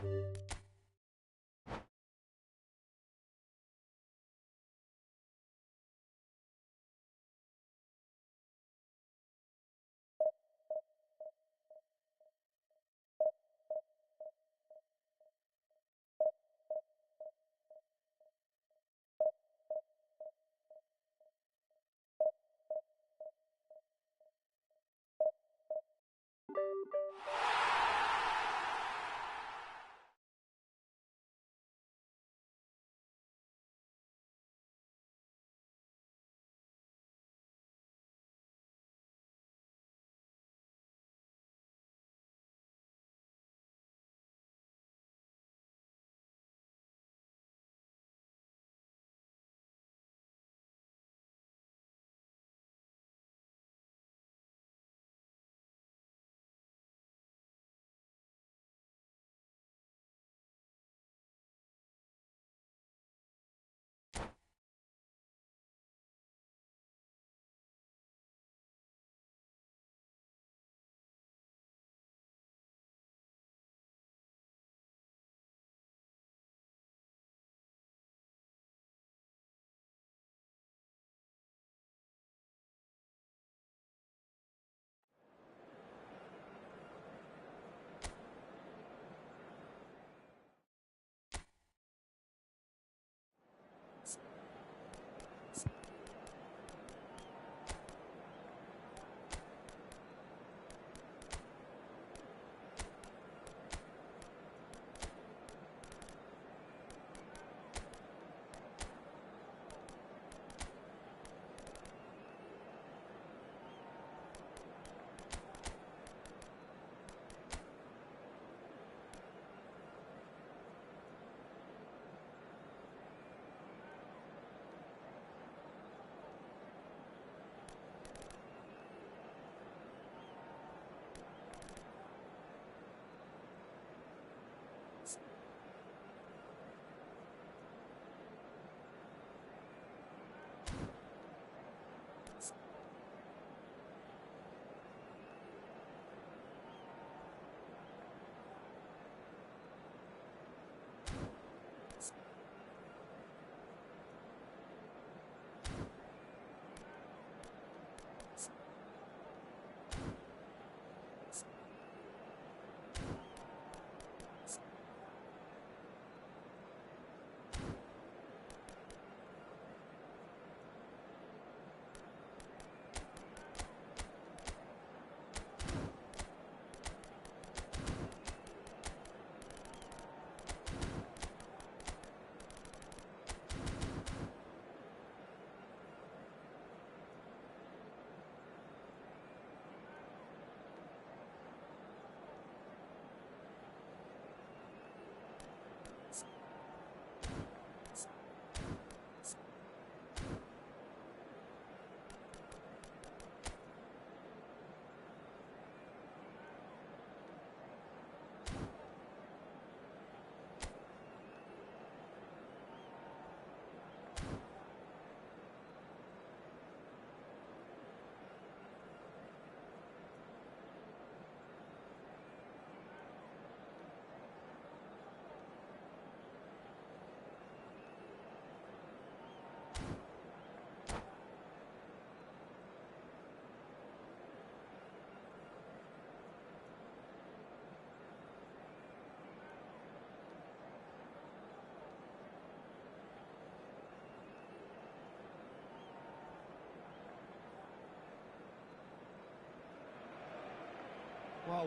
Well,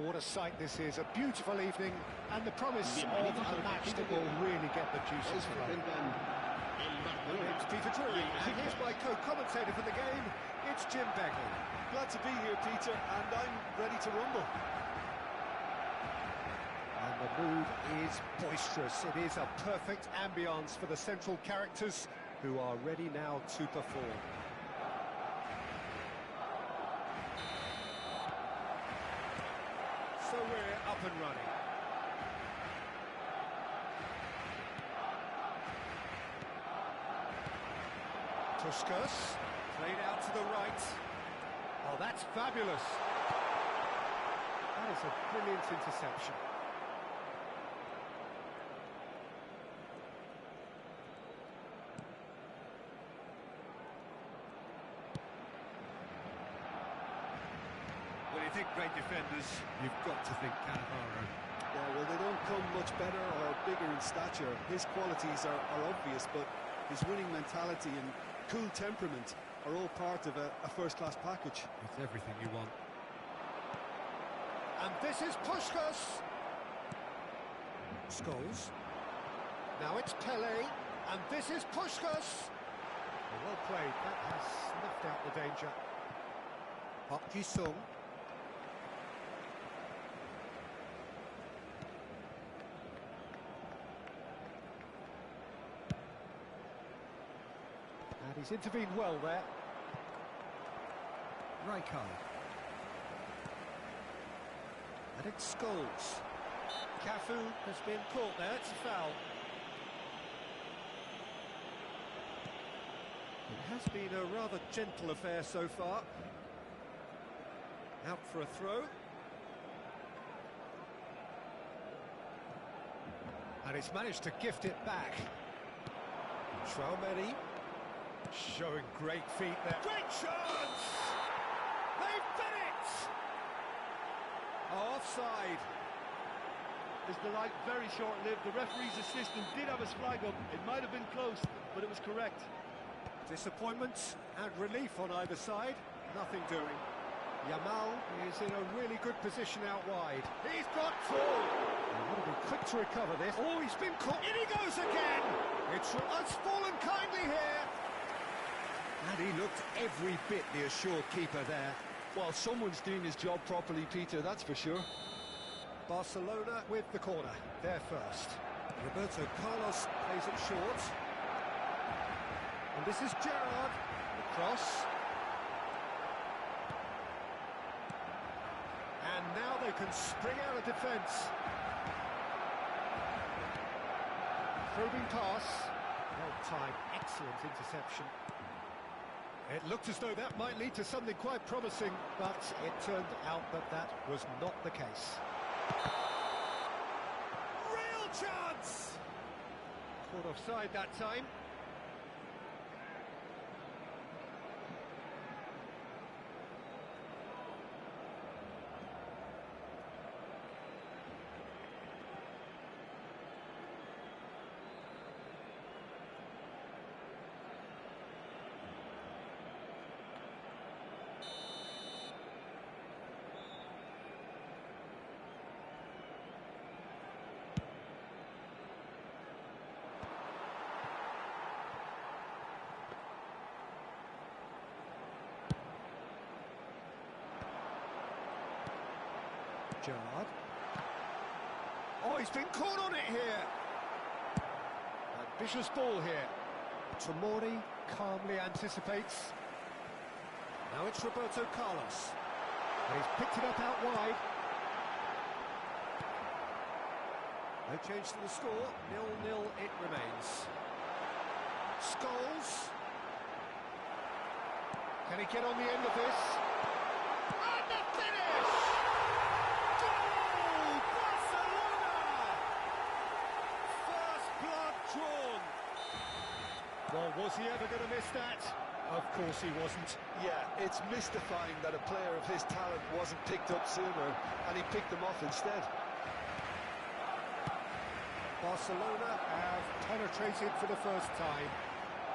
what a sight this is. A beautiful evening and the promise of a match that will really get the juices flowing. My name's Peter Drury, and here's my co-commentator for the game. It's Jim Beglin. Glad to be here, Peter, and I'm ready to rumble. And the mood is boisterous. It is a perfect ambience for the central characters who are ready now to perform. So we're up and running. Puskas, played out to the right. Oh, that's fabulous. That is a brilliant interception. think great defenders, you've got to think Cannavaro. Yeah, well, they don't come much better or bigger in stature. His qualities are obvious, but his winning mentality and cool temperament are all part of a first-class package. It's everything you want. And this is Puskás. Scholes. Now it's Pelé, and this is Puskás. Well played, that has snuffed out the danger. Park Ji-sung. And he's intervened well there. Rijkaard. And it's Scholes. Cafu has been caught there, it's a foul. It has been a rather gentle affair so far. Out for a throw. And it's managed to gift it back. Traoré showing great feet there. Great chance! They've done it! Offside. Is the light very short-lived? The referee's assistant did have his flag up. It might have been close, but it was correct. Disappointment and relief on either side. Nothing doing. Yamal is in a really good position out wide. He's got full. He would have been quick to recover this. Oh, he's been caught. In he goes again. It's fallen kindly here. And he looked every bit the assured keeper there. Well, someone's doing his job properly, Peter, that's for sure. Barcelona with the corner. They're first. Roberto Carlos plays it short. And this is Gerrard. The cross. And now they can spring out of defence. Probing pass. Well timed, excellent interception. It looked as though that might lead to something quite promising, but it turned out that that was not the case. Real chance! Caught offside that time. Gerrard. Oh, he's been caught on it here. Ambitious ball here. Tomori calmly anticipates. Now it's Roberto Carlos. And he's picked it up out wide. No change to the score. 0-0 it remains. Scholes. Can he get on the end of this? And the finish! Goal! Barcelona! First blood drawn. Well, was he ever going to miss that? Of course he wasn't. Yeah, it's mystifying that a player of his talent wasn't picked up sooner, and he picked them off instead. Barcelona have penetrated for the first time.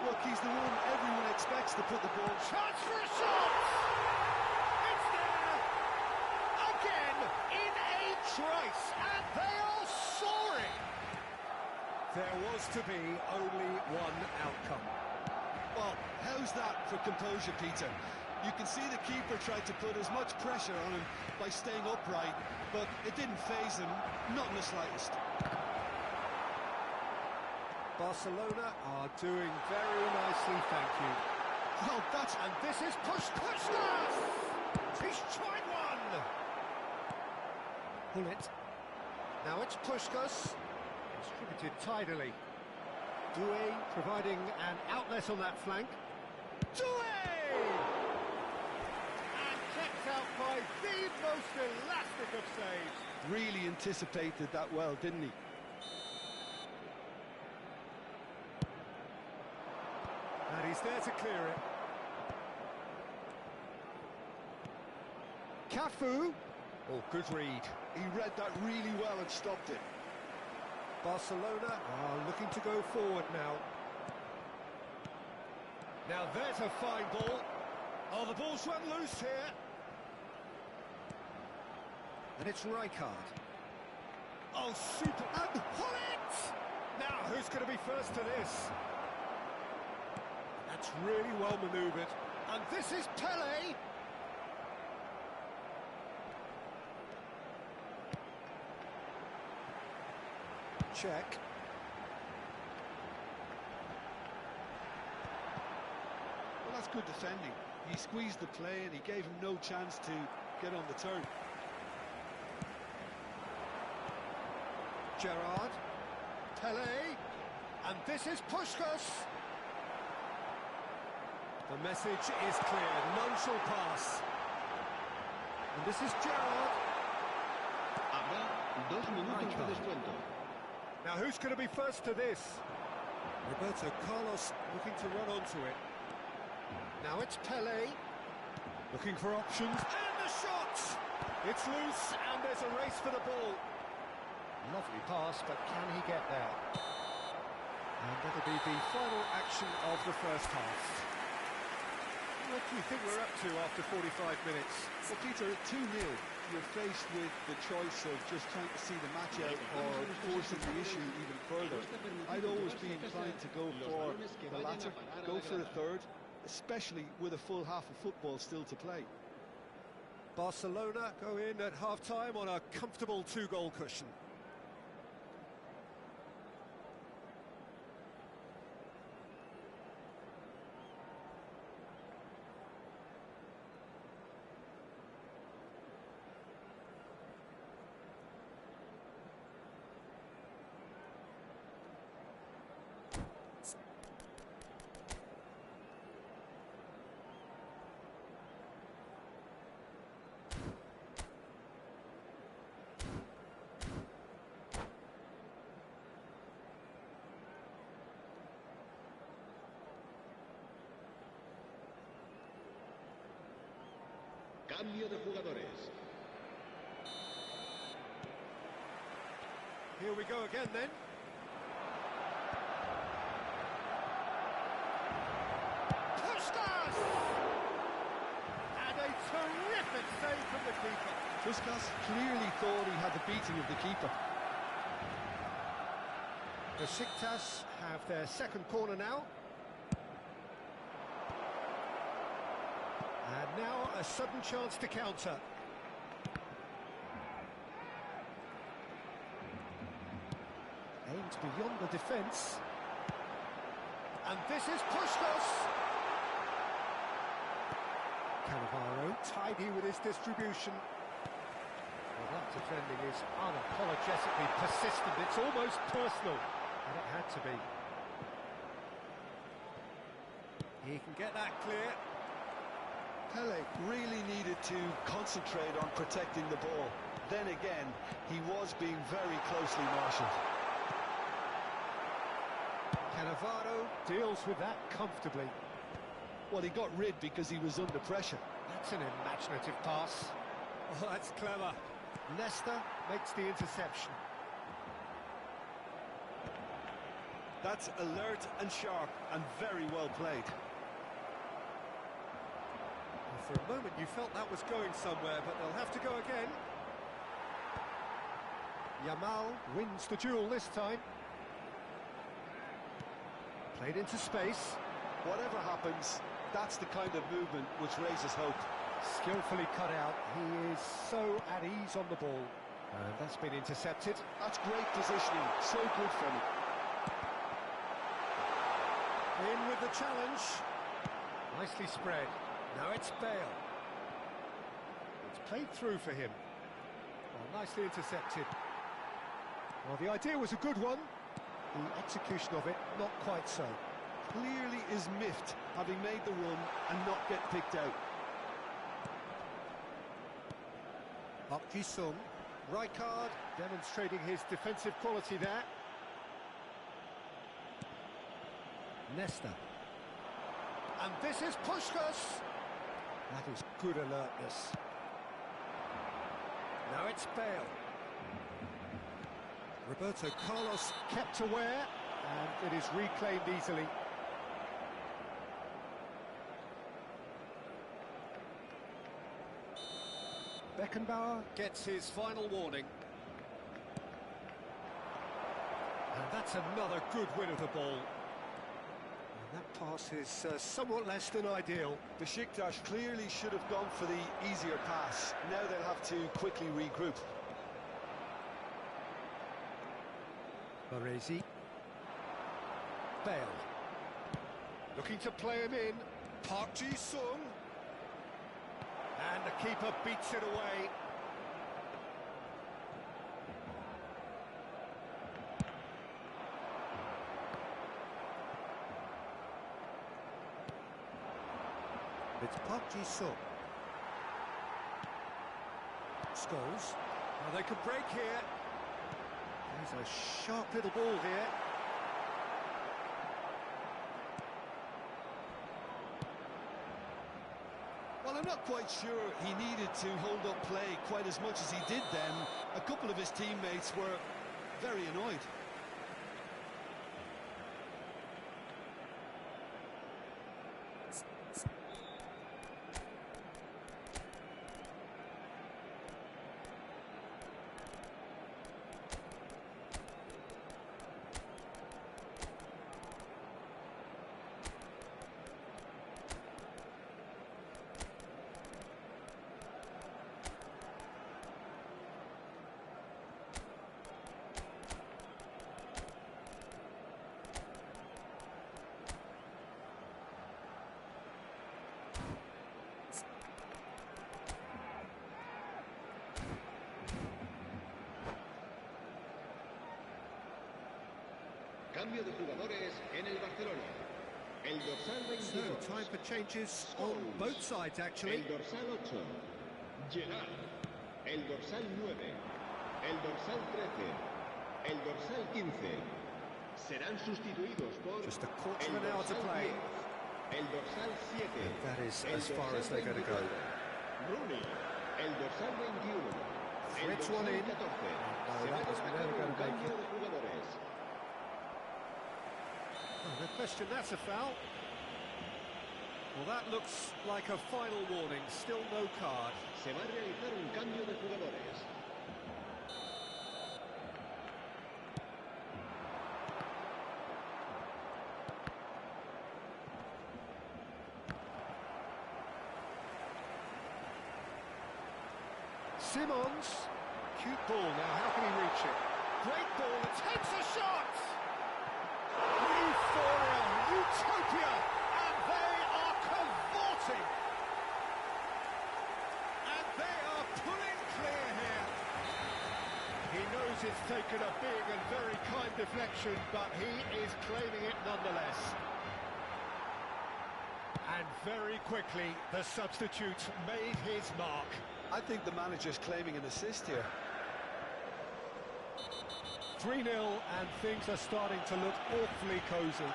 Look, he's the one everyone expects to put the ball. Chance for a shot! It's there! Again, in a trice, and they are soaring! There was to be only one outcome. Well, how's that for composure, Peter? You can see the keeper tried to put as much pressure on him by staying upright, but it didn't faze him, not in the slightest. Barcelona are doing very nicely, thank you. Well, that's... And this is Puskás! He's tried one! Pull it. Now it's Puskás. Distributed tidily. Doué providing an outlet on that flank. Doué! And kept out by the most elastic of saves. Really anticipated that well, didn't he? And he's there to clear it. Cafu. Oh, good read. He read that really well and stopped it. Barcelona are looking to go forward now. Now there's a fine ball. Oh, the ball's run loose here. And it's Rijkaard. Oh, super. And Hullet! Now, who's going to be first to this? That's really well manoeuvred. And this is Pele. Check. Well, that's good defending. He squeezed the play and he gave him no chance to get on the turn. Gerrard. Pele. And this is Puskás. The message is clear. None shall pass. And this is Gerrard. Habrá 2 minutos de descuento. Now who's going to be first to this? Roberto Carlos looking to run onto it. Now it's Pele. Looking for options. And the shot! It's loose and there's a race for the ball. Lovely pass, but can he get there? And that'll be the final action of the first half. What do you think we're up to after 45 minutes? Well, Peter, 2-0. You're faced with the choice of just trying to see the match out or forcing the issue even further. I'd always be inclined to go for the latter, go for a third, especially with a full half of football still to play. Barcelona go in at half-time on a comfortable 2-goal cushion. Cambio de jugadores. Here we go again then. Puskás! And a terrific save from the keeper. Puskás clearly thought he had the beating of the keeper. Besiktas have their second corner now. And now a sudden chance to counter. Aims beyond the defence. And this is Puskás. Cannavaro tidy with his distribution. Well, that defending is unapologetically persistent. It's almost personal. And it had to be. He can get that clear. Pele really needed to concentrate on protecting the ball. Then again, he was being very closely marshalled. Cannavaro deals with that comfortably. Well, he got rid because he was under pressure. That's an imaginative pass. Oh, that's clever. Nesta makes the interception. That's alert and sharp and very well played. For a moment you felt that was going somewhere, but they'll have to go again. Yamal wins the duel this time. Played into space. Whatever happens, that's the kind of movement which raises hope. Skillfully cut out. He is so at ease on the ball. And that's been intercepted. That's great positioning. So good from him. In with the challenge. Nicely spread. Now it's Bale. It's played through for him. Well, nicely intercepted. Well, the idea was a good one. The execution of it, not quite so. Clearly is miffed, having made the run and not get picked out. Park Ji-sung. Rijkaard demonstrating his defensive quality there. Nesta. And this is Puskás. That is good alertness. Now it's Bale. Roberto Carlos kept aware, and it is reclaimed easily. Beckenbauer gets his final warning. And that's another good win of the ball. And that pass is somewhat less than ideal. Besiktas clearly should have gone for the easier pass. Now they'll have to quickly regroup. Baresi. Bale. Looking to play him in. Park Ji-sung. And the keeper beats it away. It's Park Ji-sung. Scholes. Now they could break here. There's a sharp little ball here. Well, I'm not quite sure he needed to hold up play quite as much as he did then. A couple of his teammates were very annoyed. Cambio de jugadores en el Barcelona. El dorsal 22. So, time for changes on both sides, actually. El dorsal 8. Gerard. El dorsal 9. El dorsal 13. El dorsal 15. Serán sustituidos por Just a quarter el of an hour to dorsal play. 10. El dorsal 7. That is el as far dorsal as they're going to go. 24. Rooney. El dorsal 21. El Threads dorsal one in. 14. No, Se va that a was destacar never un going to make cambio it. de jugadores. Oh, no question, that's a foul. Well, that looks like a final warning. Still no card. Se va a realizar un cambio de jugadores. Simons. Cute ball now. How can he reach it? Great ball. Takes a shot. Euphoria. Utopia. And they are cavorting. And they are pulling clear here. He knows it's taken a big and very kind deflection, but he is claiming it nonetheless. And very quickly, the substitute made his mark. I think the manager's claiming an assist here. 3-0, and things are starting to look awfully cosy.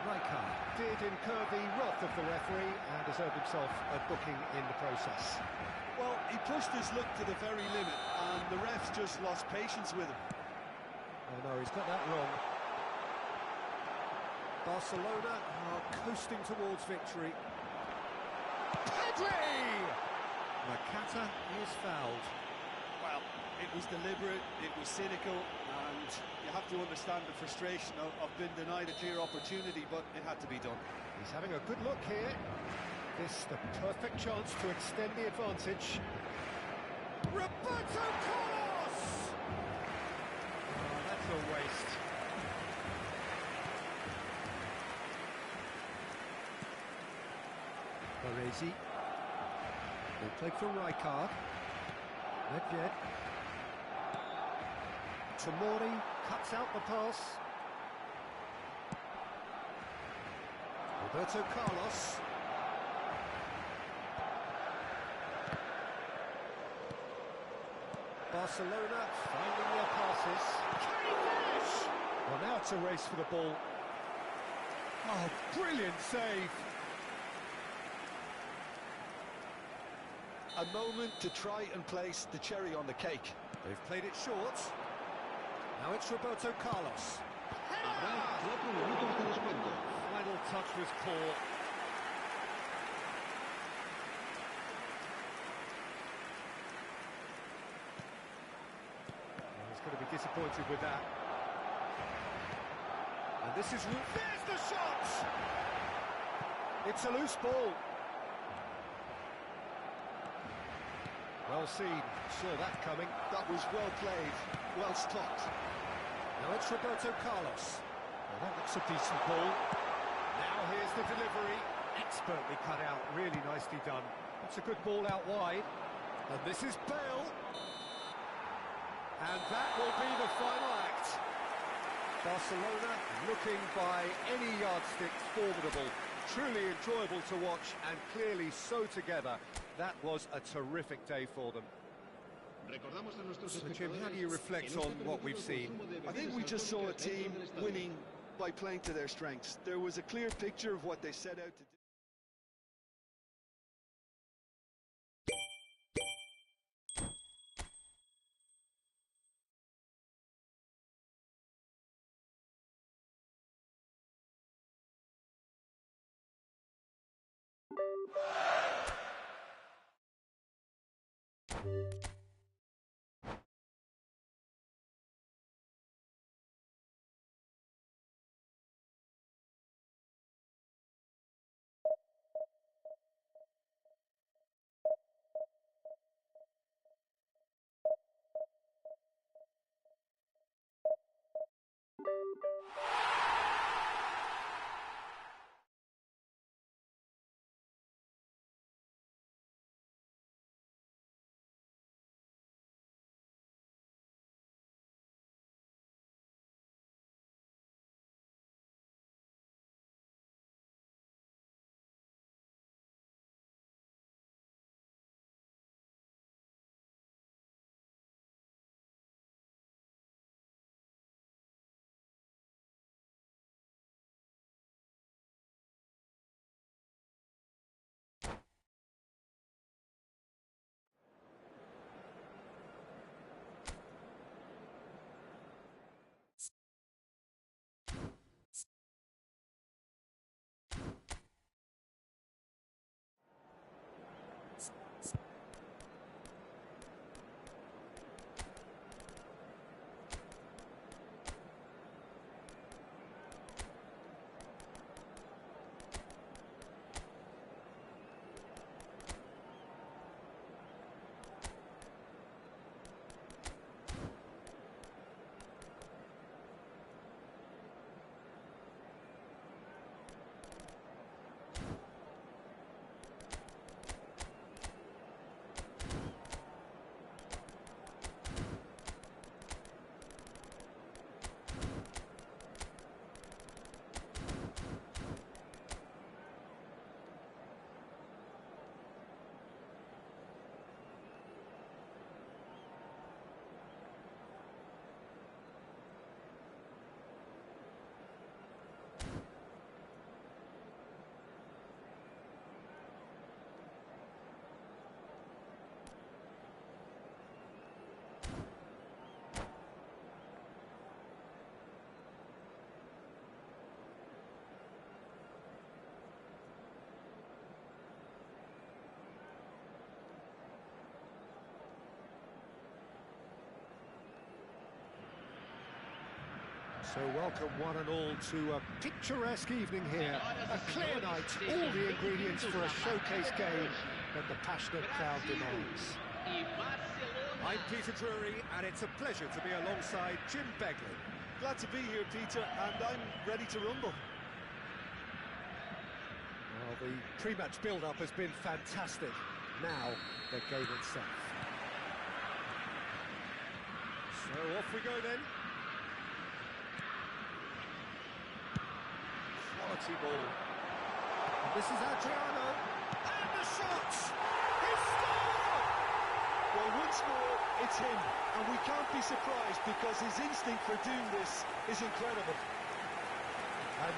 Rijkaard did incur the wrath of the referee and has earned himself a booking in the process. Well, he pushed his luck to the very limit, and the refs just lost patience with him. Oh no, he's got that wrong. Barcelona are coasting towards victory. Pedri! Nakata is fouled. Well, it was deliberate, it was cynical, and you have to understand the frustration of being denied a clear opportunity, but it had to be done. He's having a good look here. This the perfect chance to extend the advantage. Roberto Carlos! Oh, that's a waste. Baresi. They play for Rijkaard. Nedved. Tomori cuts out the pass. Roberto Carlos. Barcelona finding their passes. Can he finish? Well, now it's a race for the ball. Oh, brilliant save. A moment to try and place the cherry on the cake. They've played it short. Now it's Roberto Carlos. Final touch was poor. He's going to be disappointed with that. And this is... There's the shot! It's a loose ball. Well seen. Saw that coming. That was well played, well stopped. Now it's Roberto Carlos. Well, that looks a decent ball. Now here's the delivery. Expertly cut out. Really nicely done. That's a good ball out wide. And this is Bale. And that will be the final act. Barcelona looking by any yardstick formidable. Truly enjoyable to watch and clearly so together. That was a terrific day for them. So Jim, how do you reflect on what we've seen? I think we just saw a team winning by playing to their strengths. There was a clear picture of what they set out to do. So welcome one and all to a picturesque evening here. A clear night, all the ingredients for a showcase game that the passionate crowd demands. I'm Peter Drury, and it's a pleasure to be alongside Jim Beglin. Glad to be here, Peter, and I'm ready to rumble. Well, the pre-match build-up has been fantastic. Now, the game itself. So off we go then. Quality ball. And this is Adriano. And the shot! He scored! Well, once more, it's him. And we can't be surprised because his instinct for doing this is incredible.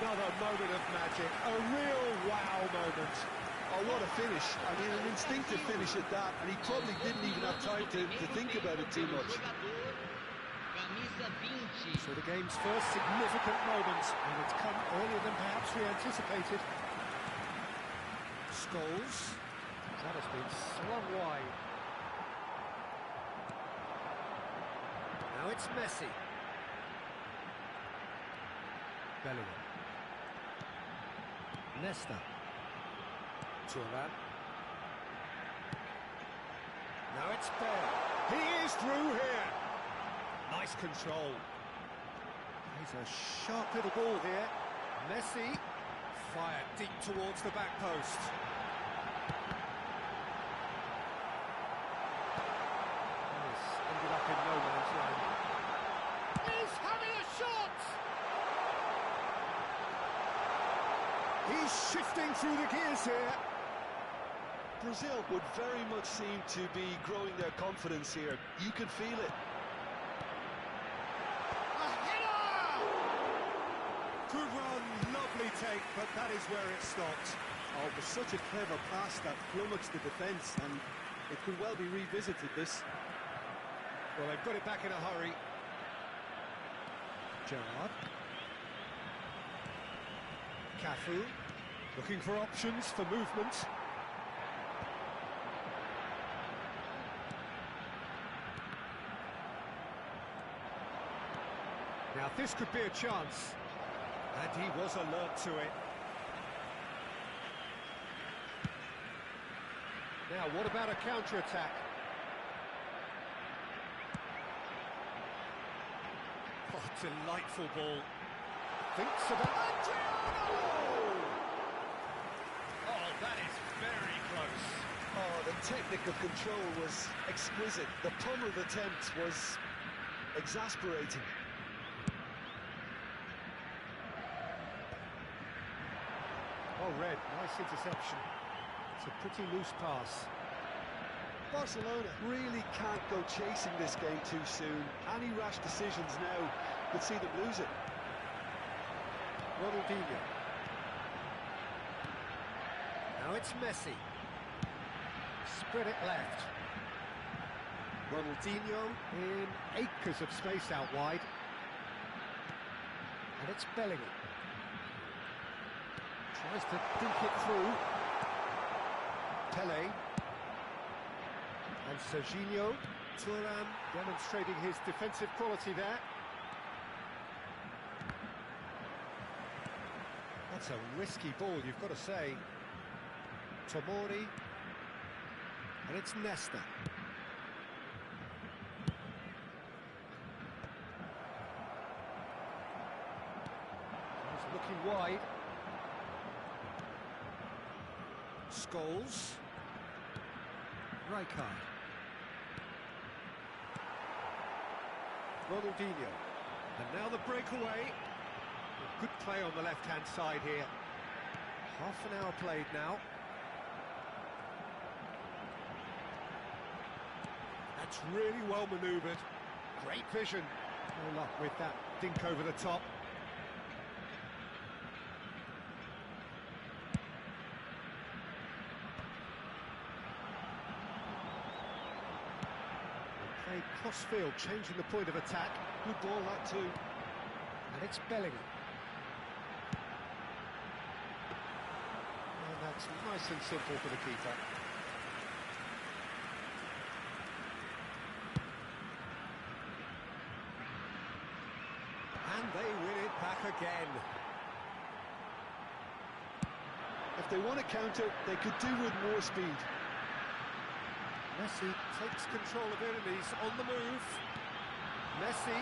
Another moment of magic. A real wow moment. Oh, what a finish. I mean, an instinctive finish at that, and he probably didn't even have time to think about it too much. So the game's first significant moment, and it's come earlier than perhaps we anticipated. Scholes. That has been slung wide. Now it's Messi. Bellingham. Nesta. Thuram. Now it's Bale. He is through here. Nice control. He's a sharp little ball here. Messi fired deep towards the back post. This ended up in no man's land. He's having a shot! He's shifting through the gears here. Brazil would very much seem to be growing their confidence here. You can feel it. Good run, lovely take, but that is where it stopped. Oh, it was such a clever pass that flummoxed the defence, and it could well be revisited, this. Well, they've got it back in a hurry. Gerrard. Cafu, looking for options for movement. Now, this could be a chance. And he was alert to it. Now, what about a counter-attack? Oh, delightful ball. Thinks about Adriano! Oh, that is very close. Oh, the technique of control was exquisite. The pummeled attempt was exasperating. Oh, Red, nice interception. It's a pretty loose pass. Barcelona really can't go chasing this game too soon. Any rash decisions now could see them lose it. Ronaldinho. Now it's Messi. Spread it left. Ronaldinho in acres of space out wide. And it's Bellingham. Tries to dink it through. Pele. And Serginho. Thuram demonstrating his defensive quality there. That's a risky ball, you've got to say. Tomori. And it's Nesta. He's looking wide. Scholes. Rijkaard. Ronaldinho. And now the breakaway. Good play on the left-hand side here. Half an hour played now. That's really well manoeuvred. Great vision. No luck with that dink over the top. Played cross-field, changing the point of attack. Good ball, that too. And it's Bellingham. And that's nice and simple for the keeper. And they win it back again. If they want to counter, they could do with more speed. Messi takes control of it and he's on the move. Messi,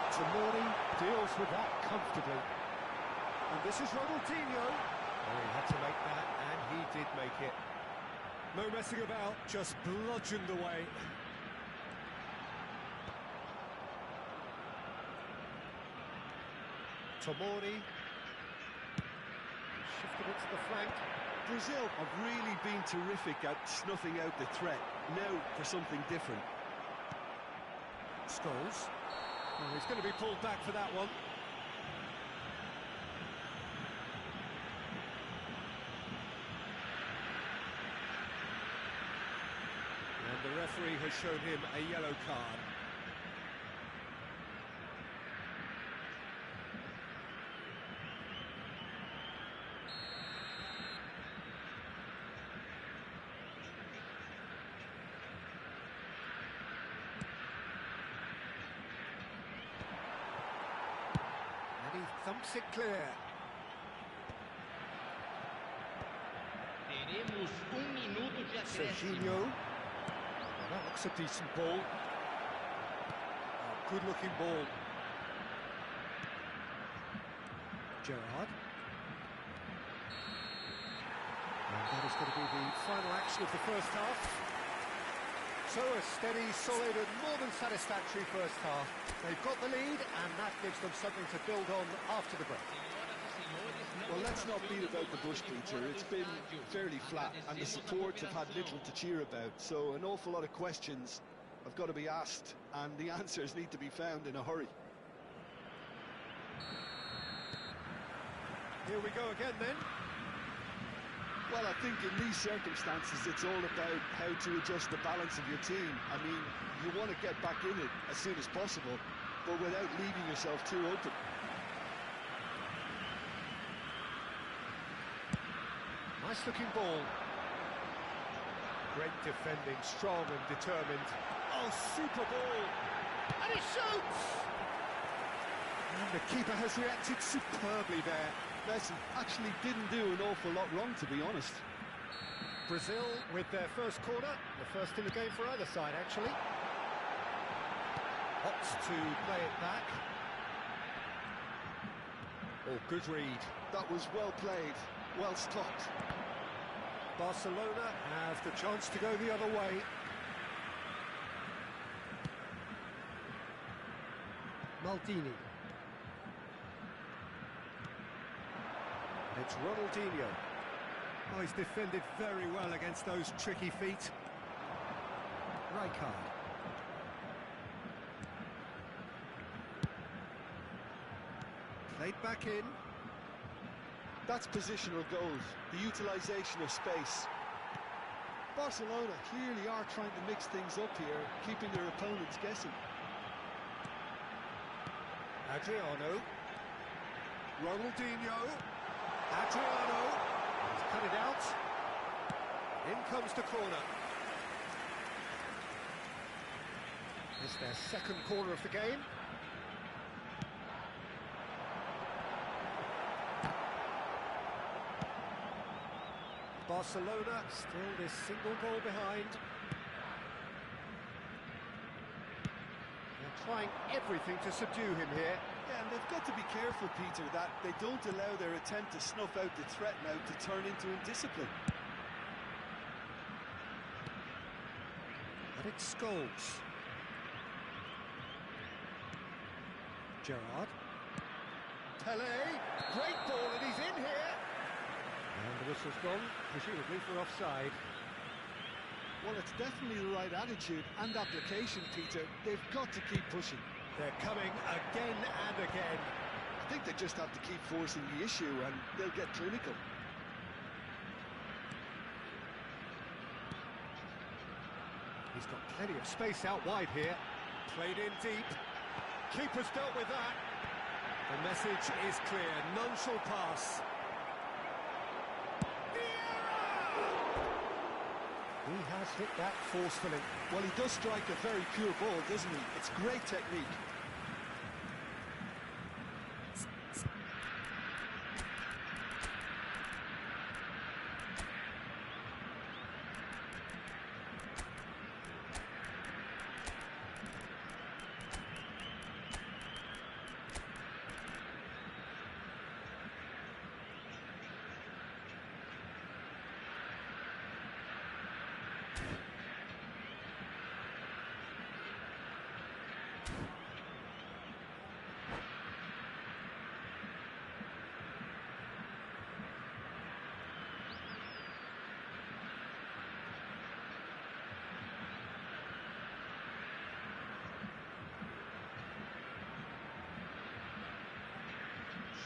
Tomori deals with that comfortably. And this is Ronaldinho. Oh, he had to make that, and he did make it. No messing about, just bludgeoned away. Tomori. Shifted it to the flank. Brazil have really been terrific at snuffing out the threat. Now for something different. Scholes. Oh, he's going to be pulled back for that one. has shown him a yellow card. And he thumps it clear. Teremos minuto de acréscimo. Serginho. Well, that looks a decent ball. Oh, good-looking ball. Gerrard. And that is going to be the final action of the first half. So a steady, solid and more than satisfactory first half. They've got the lead and that gives them something to build on after the break. Well, let's not beat about the bush, Peter. It's been fairly flat, and the supports have had little to cheer about. So an awful lot of questions have got to be asked, and the answers need to be found in a hurry. Here we go again then. Well, I think in these circumstances, it's all about how to adjust the balance of your team. I mean, you want to get back in it as soon as possible, but without leaving yourself too open. Nice looking ball. Great defending, strong and determined. Oh, super ball. And he shoots! And the keeper has reacted superbly there. Messi actually didn't do an awful lot wrong, to be honest. Brazil with their first corner. The first in the game for either side, actually. Opts to play it back. Oh, good read. That was well played, well stopped. Barcelona have the chance to go the other way. Maldini. It's Ronaldinho. Oh, he's defended very well against those tricky feet. Rijkaard. Played back in. That's positional goals, the utilisation of space. Barcelona clearly are trying to mix things up here, keeping their opponents guessing. Adriano. Ronaldinho. Adriano. He's cut it out. In comes the corner. It's their second corner of the game. Barcelona still this single goal behind. They're trying everything to subdue him here. Yeah, and they've got to be careful, Peter, that they don't allow their attempt to snuff out the threat now to turn into indiscipline. But it's Scholes. Gerrard. Pelé. Great ball and he's in here. And the whistle's gone, presumably for offside. Well, it's definitely the right attitude and application, Peter. They've got to keep pushing. They're coming again and again. I think they just have to keep forcing the issue and they'll get clinical. He's got plenty of space out wide here. Played in deep. Keeper's dealt with that. The message is clear. None shall pass. He has hit that forcefully. Well, he does strike a very pure ball, doesn't he? It's great technique.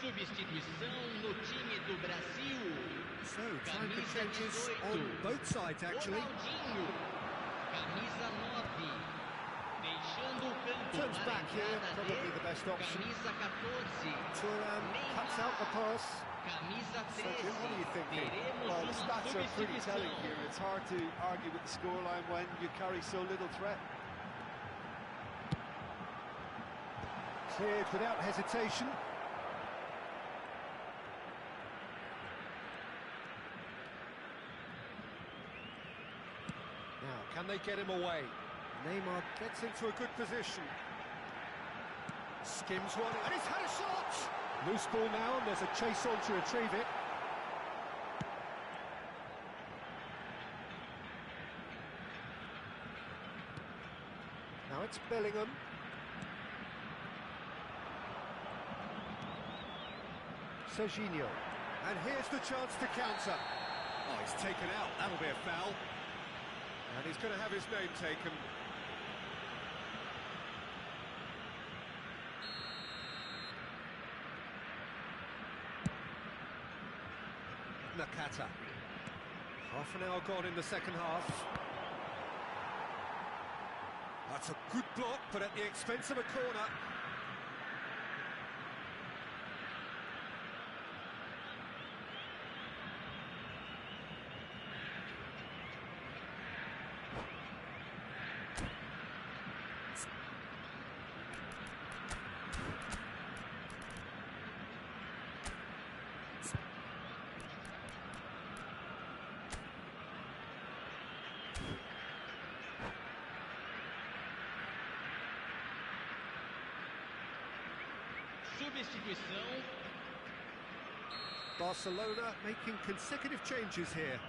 Substituição no time do Brasil. So, time for changes on both sides, actually. Ronaldinho. camisa 9. Deixando o campo Turns para a back here, entrada probably de the best option. camisa 14. Thuram cuts out the pass. Camisa Sergio, what are you 13. thinking? Teremos Well, the uma stats are pretty telling substituição. here. It's hard to argue with the scoreline when you carry so little threat. Cleared without hesitation. Now, can they get him away? Neymar gets into a good position. Skims one, and he's had a shot! Loose ball now, and there's a chase on to retrieve it. Now it's Bellingham. Serginho. And here's the chance to counter. Oh, he's taken out. That'll be a foul. And he's going to have his name taken. Nakata. Half an hour gone in the second half. That's a good block, but at the expense of a corner. Substituição. Barcelona making consecutive changes here.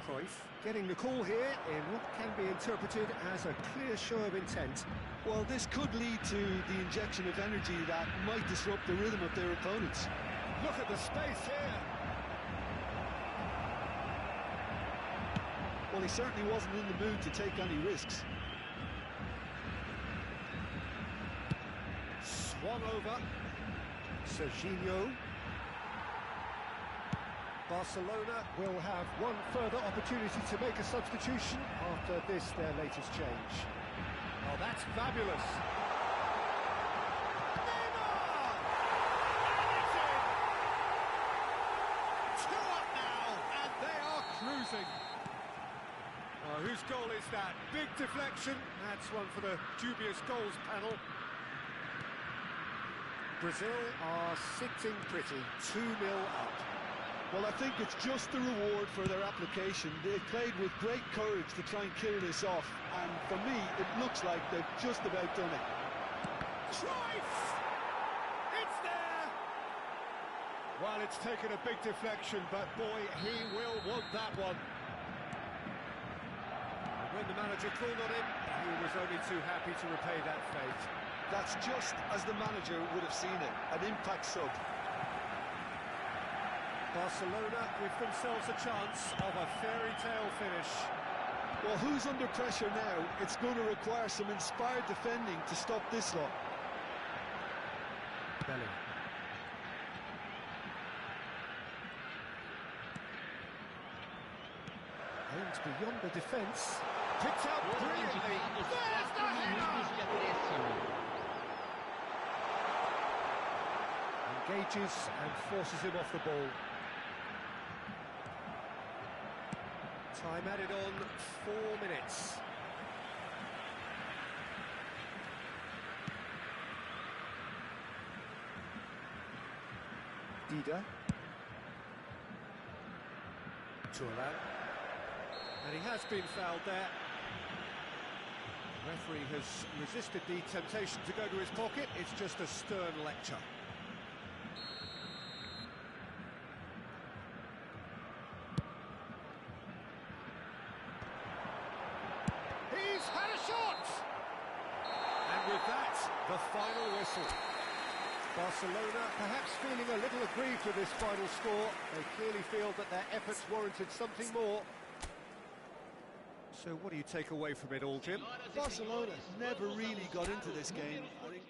Cruyff getting the call here in what can be interpreted as a clear show of intent. Well, this could lead to the injection of energy that might disrupt the rhythm of their opponents. Look at the space here. Well, he certainly wasn't in the mood to take any risks. Swung over. Serginho. Barcelona will have one further opportunity to make a substitution after this, their latest change. Oh, that's fabulous. Neymar! And it's in! 2 up now, and they are cruising. Oh, whose goal is that? Big deflection. That's one for the dubious goals panel. Brazil are sitting pretty, 2-0 up. Well, I think it's just the reward for their application. They've played with great courage to try and kill this off, and for me, it looks like they've just about done it. Cruyff! It's there! Well, it's taken a big deflection, but boy, he will want that one. When the manager called on him, he was only too happy to repay that fate. That's just as the manager would have seen it, an impact sub. Barcelona give themselves a chance of a fairy tale finish. Well, who's under pressure now? It's going to require some inspired defending to stop this lot. Bellingham. Aimed beyond the defence. Picked out Foram brilliantly. indicados There's the 4 minutos header! de acréscimo. Engages and forces him off the ball. Time added on 4 minutes. Dida. Thuram. And he has been fouled there. Referee has resisted the temptation to go to his pocket. It's just a stern lecture. He's had a shot! And with that, the final whistle. Barcelona perhaps feeling a little aggrieved with this final score. They clearly feel that their efforts warranted something more. So what do you take away from it all, Jim? Barcelona never really got into this game. I think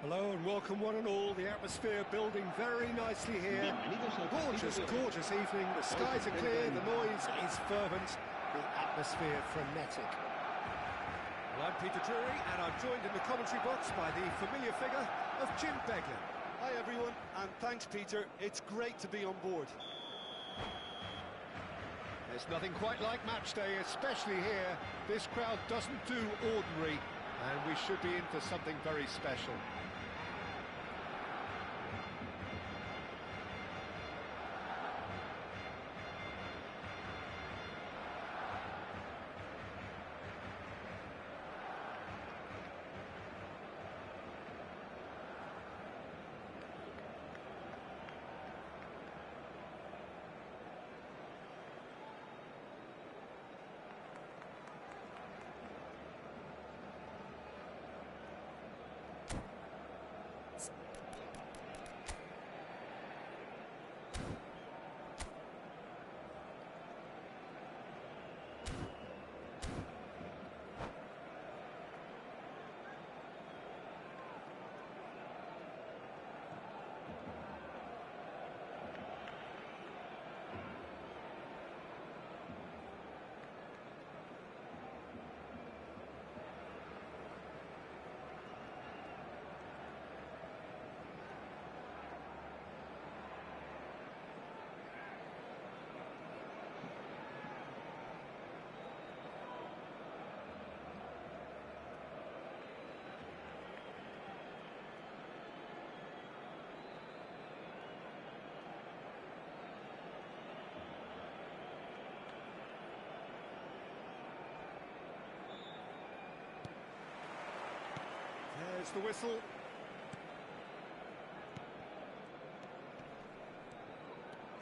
Hello and welcome one and all. The atmosphere building very nicely here. Gorgeous, gorgeous evening. The skies are clear, the noise is fervent, the atmosphere frenetic. Well, I'm Peter Drury and I'm joined in the commentary box by the familiar figure of Jim Beglin. Hi everyone, and thanks Peter. It's great to be on board. There's nothing quite like match day, especially here. This crowd doesn't do ordinary, and we should be in for something very special. There's the whistle.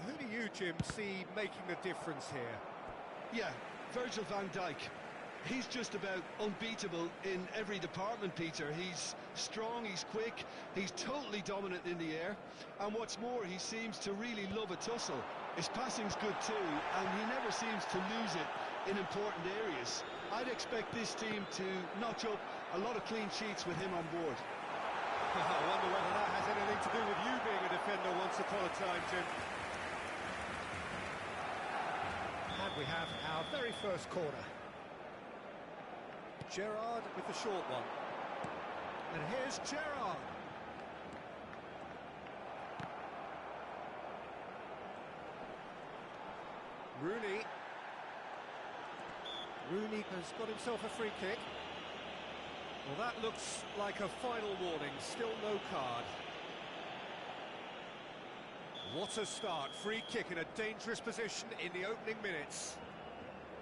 Who do you, Jim, see making the difference here? Yeah, Virgil van Dijk. He's just about unbeatable in every department, Peter. He's strong, he's quick, he's totally dominant in the air, and what's more, he seems to really love a tussle. His passing's good too, and he never seems to lose it in important areas. I'd expect this team to notch up a lot of clean sheets with him on board. I wonder whether that has anything to do with you being a defender once upon a time, Jim. And we have our very first corner. Gerrard with the short one. And here's Gerrard. Rooney. Rooney has got himself a free kick. Well, that looks like a final warning. Still no card. What a start. Free kick in a dangerous position in the opening minutes.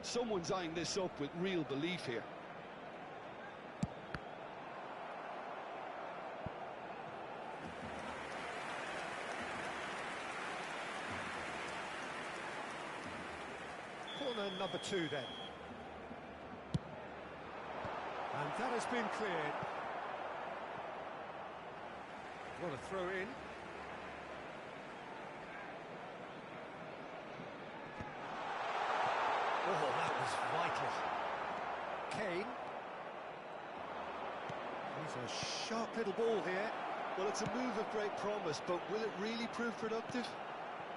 Someone's eyeing this up with real belief here. Corner number 2 then. And that has been cleared. What a throw in. Oh, that was vital. Kane. He's a sharp little ball here. Well, it's a move of great promise, but will it really prove productive?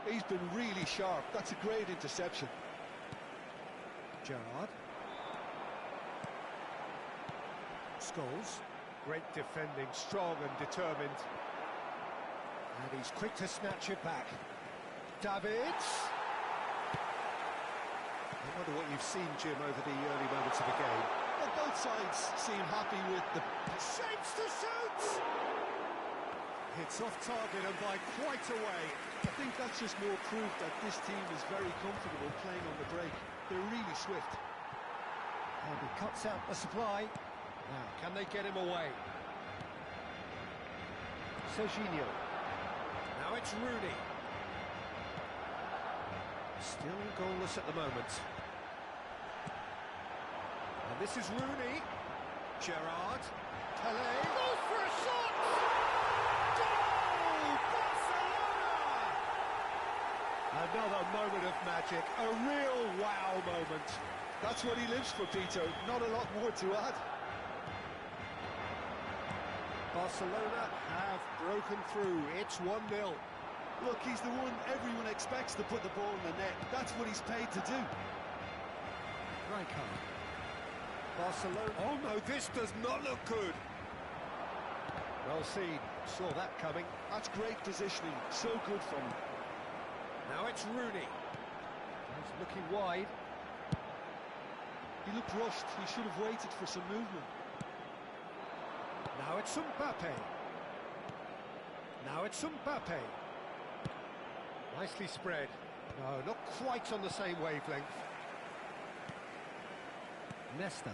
He's been really sharp. That's a great interception. Gerrard. Scholes. Great defending, strong and determined. And he's quick to snatch it back. Davids. I wonder what you've seen, Jim, over the early moments of the game. Well, both sides seem happy with the... Shapes to shoot! Hits off target and by quite a way. I think that's just more proof that this team is very comfortable playing on the break. They're really swift. And he cuts out the supply. Now, can they get him away? Serginho. Now it's Rooney. Still goalless at the moment. And this is Rooney. Gerrard. Pelé. Goes for a shot! Goal! Barcelona! Another moment of magic. A real wow moment. That's what he lives for, Peter. Not a lot more to add. Barcelona have broken through. It's 1-0. Look, he's the one everyone expects to put the ball in the net. That's what he's paid to do. Rijkaard. Barcelona. Oh no, this does not look good. Well seen. Saw that coming. That's great positioning. So good from him. Now it's Rooney. He's looking wide. He looked rushed. He should have waited for some movement. Now it's Mbappe. Now it's Mbappe. Nicely spread. No, not quite on the same wavelength. Nesta.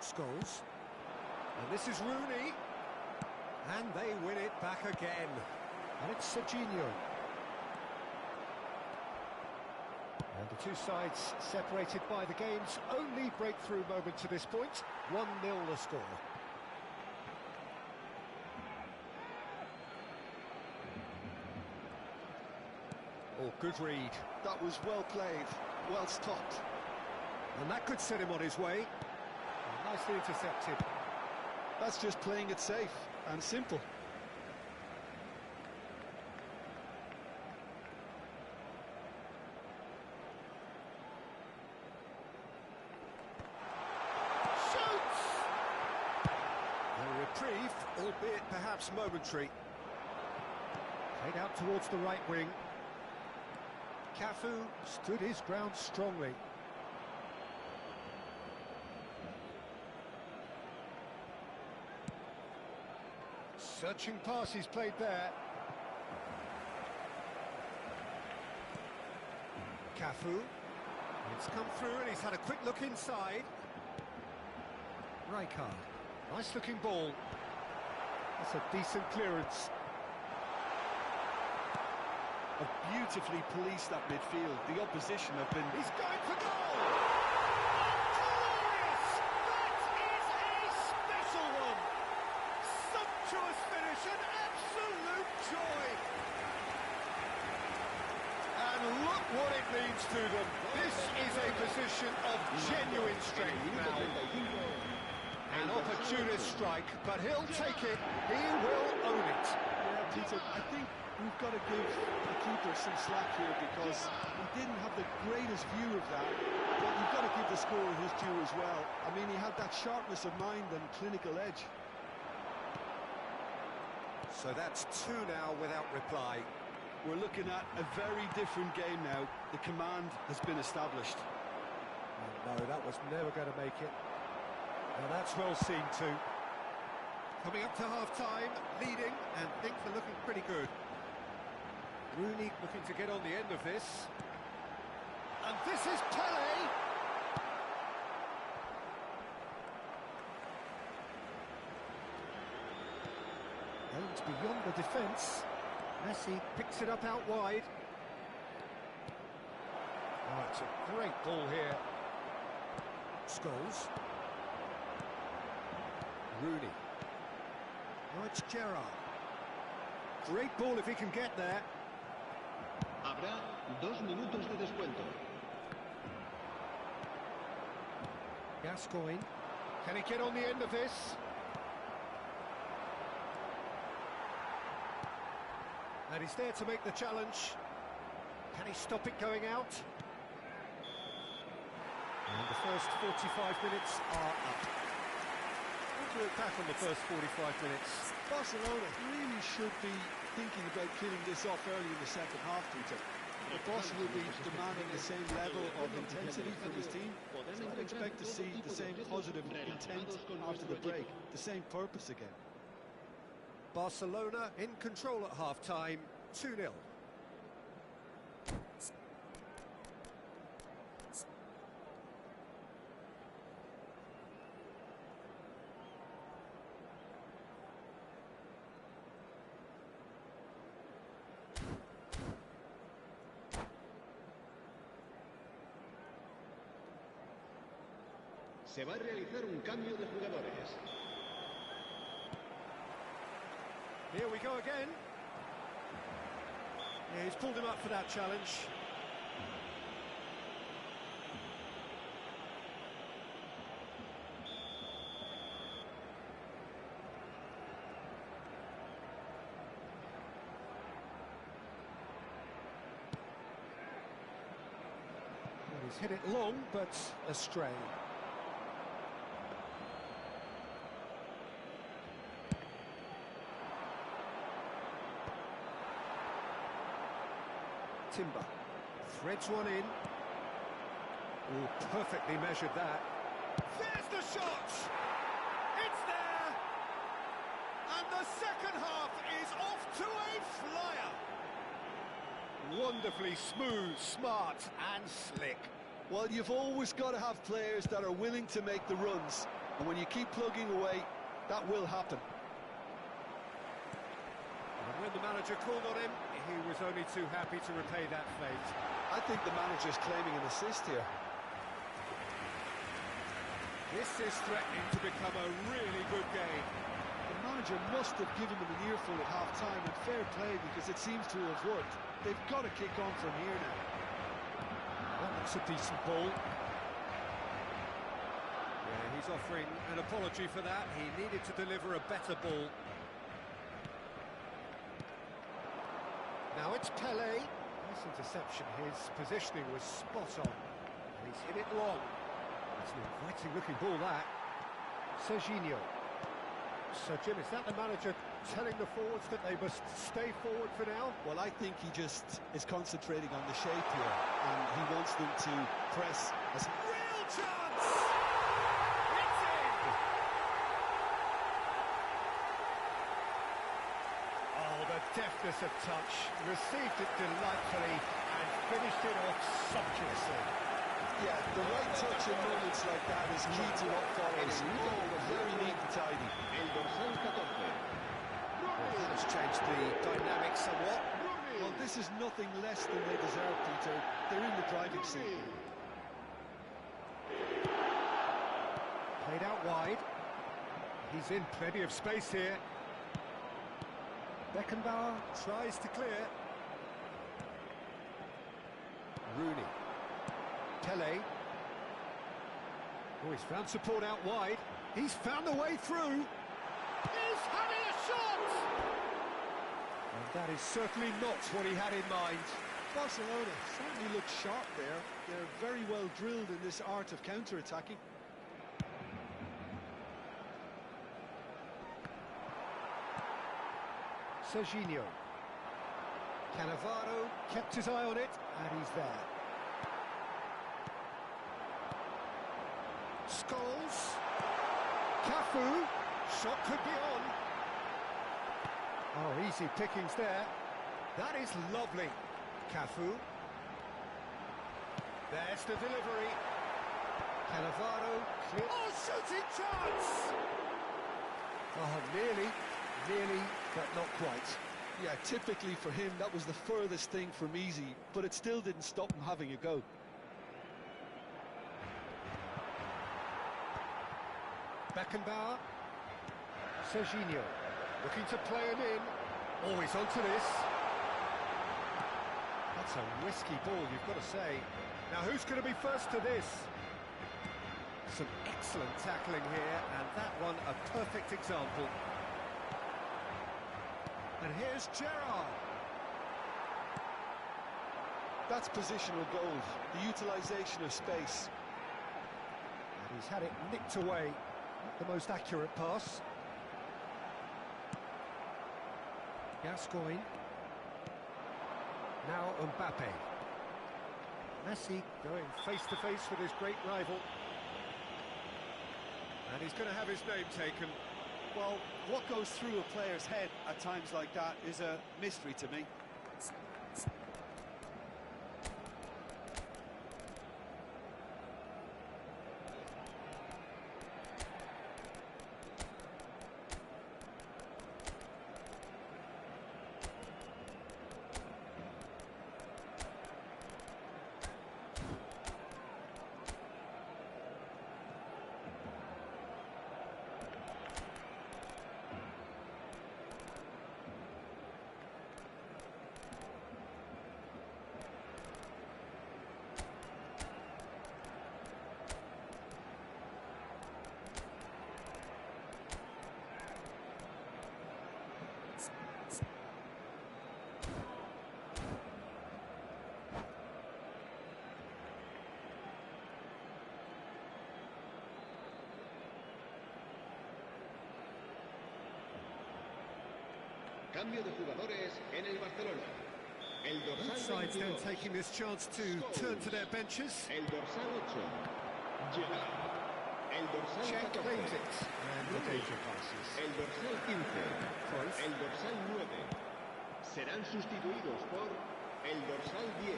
Scholes. And this is Rooney. And they win it back again. And it's Serginho. And the two sides separated by the game's only breakthrough moment to this point. 1-0 the score. Oh, good read. That was well played, well stopped. And that could set him on his way. And nicely intercepted. That's just playing it safe and simple. Reprieve, albeit perhaps momentary. Played out towards the right wing. Cafu stood his ground strongly. Searching pass he's played there. Cafu. It's come through and he's had a quick look inside. Rijkaard. Nice looking ball. That's a decent clearance. Have beautifully policed that midfield. The opposition have been... He's going for goal! Glorious! That is a special one! Sumptuous finish, an absolute joy! And look what it means to them. This is a position of genuine strength now. An opportunist strike, but he'll take it. He will own it. Yeah, Peter, I think we've got to give the keeper some slack here because he didn't have the greatest view of that, but you've got to give the scorer his due as well. I mean, he had that sharpness of mind and clinical edge. So that's 2 now without reply. We're looking at a very different game now. The command has been established. Oh, no, that was never going to make it. Now that's well seen too. Coming up to half-time, leading, and things are looking pretty good. Rooney looking to get on the end of this. And this is Pelé! And it's beyond the defence. Messi picks it up out wide. Oh, it's a great ball here. Scholes. Rooney. Oh, it's Gerrard. Great ball if he can get there. Habrá 2 minutos de descuento. Gascoigne. Can he get on the end of this? And he's there to make the challenge. Can he stop it going out? And the first 45 minutes are up. To look back on the first 45 minutes. Barcelona really should be thinking about killing this off early in the second half, Peter. The boss will be demanding the same level of intensity from his team, so I'd expect to see the same positive intent after the break, the same purpose again. Barcelona in control at half-time, 2-0. Se va a realizar un cambio de jugadores. Here we go again. Yeah, he's pulled him up for that challenge. Well, he's hit it long, but astray. Timber threads one in. Oh, perfectly measured that. There's the shot! It's there! And the second half is off to a flyer! Wonderfully smooth, smart and slick. Well, you've always got to have players that are willing to make the runs, and when you keep plugging away, that will happen. And when the manager called on him, he was only too happy to repay that fate. I think the manager's claiming an assist here. This is threatening to become a really good game. The manager must have given them an earful at half-time, and fair play because it seems to have worked. They've got to kick on from here now. That looks a decent ball. Yeah, he's offering an apology for that. He needed to deliver a better ball. Now it's Pelé. Nice interception. His positioning was spot on. And he's hit it long. It's an inviting looking ball, that. Serginho. So, Jim, is that the manager telling the forwards that they must stay forward for now? Well, I think he just is concentrating on the shape here, and he wants them to press as... Real chance! It's in! Oh, the deftness of touch. Received it delightfully, And finished it off sumptuously. Yeah, the right touch in moments like that is key to what follows. Oh, very neat and tidy. El dorsal 14. That has changed the dynamic somewhat. Well, this is nothing less than they deserve, Peter. They're in the driving seat. Played out wide. He's in plenty of space here. Beckenbauer tries to clear. Rooney. Pele. Oh, he's found support out wide. He's found the way through. He's having a shot! And that is certainly not what he had in mind. Barcelona certainly look sharp there. They're very well drilled in this art of counter-attacking. Serginho. Cannavaro kept his eye on it, and he's there. Scholes. Cafu. Shot could be on. Oh, easy pickings there. That is lovely. Cafu. There's the delivery. Cannavaro. Clear. Oh, shooting chance! Oh, nearly, but not quite. Yeah, typically for him, that was the furthest thing from easy, but it still didn't stop him having a go. Beckenbauer. Serginho. Looking to play him in. Oh, he's onto this. That's a risky ball, you've got to say. Now, who's going to be first to this? Some excellent tackling here, and that one a perfect example. And here's Gerrard. That's positional goals, the utilisation of space. And he's had it nicked away. Not the most accurate pass. Gascoigne. Now Mbappe. Messi going face-to-face with his great rival. And he's going to have his name taken. Well, what goes through a player's head at times like that is a mystery to me. Cambio de jugadores en el Barcelona. El Both dorsal sides then 22. taking this chance to turn to their benches. El dorsal 8. Gerrard. El dorsal Check 14. claims it. And the danger passes. El dorsal 15. Close. El dorsal 9. Serán sustituidos por el dorsal 10.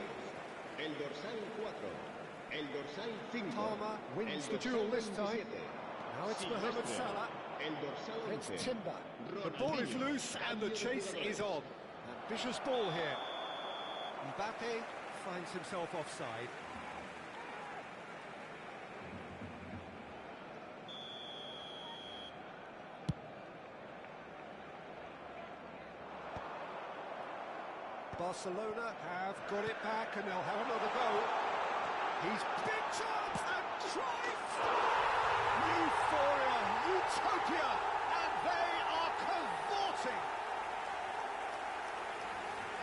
El dorsal 4. El dorsal 5. Palmer wins the el duel this dorsal time. 27. Now it's Mohamed Silvestre. Salah. El dorsal 11. It's Timber. The ball is Ronaldinho. loose and the Cambio de chase jugadores. is on. Ambitious ball here. Mbappe finds himself offside. Barcelona have got it back and they'll have another go. He's big chance and tries! Euphoria, utopia, and they are cavorting.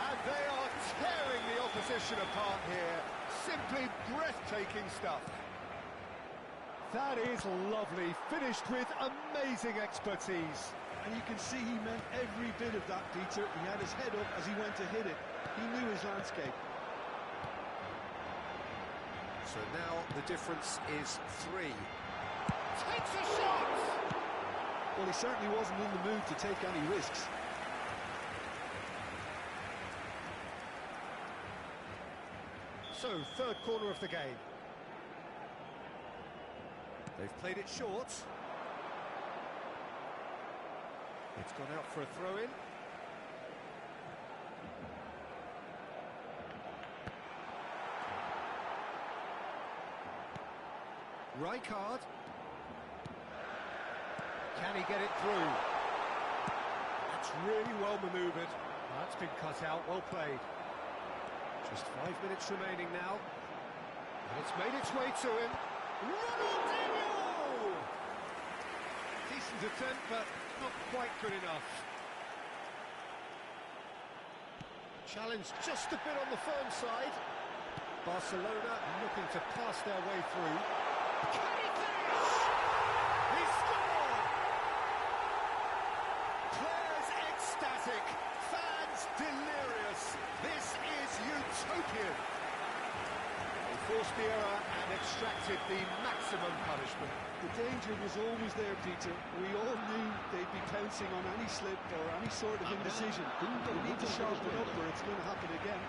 And they are tearing the opposition apart here. Simply breathtaking stuff. That is lovely, finished with amazing expertise. And you can see he meant every bit of that, Peter. He had his head up as he went to hit it. He knew his landscape. So now the difference is 3. Takes a shot! Well, he certainly wasn't in the mood to take any risks. So, third corner of the game. They've played it short. It's gone out for a throw-in. Rijkaard. Can he get it through? That's really well manoeuvred. That's been cut out, well played. Just 5 minutes remaining now. And it's made its way to him. Ronaldinho! Decent attempt, but not quite good enough. Challenge just a bit on the firm side. Barcelona looking to pass their way through. Can he finish? He scored! Players ecstatic, fans delirious. This is utopian. They forced the error and extracted the maximum punishment. The danger was always there, Peter. We all knew they'd be pouncing on any slip or any sort of indecision. They need to sharpen up or it's going to happen again.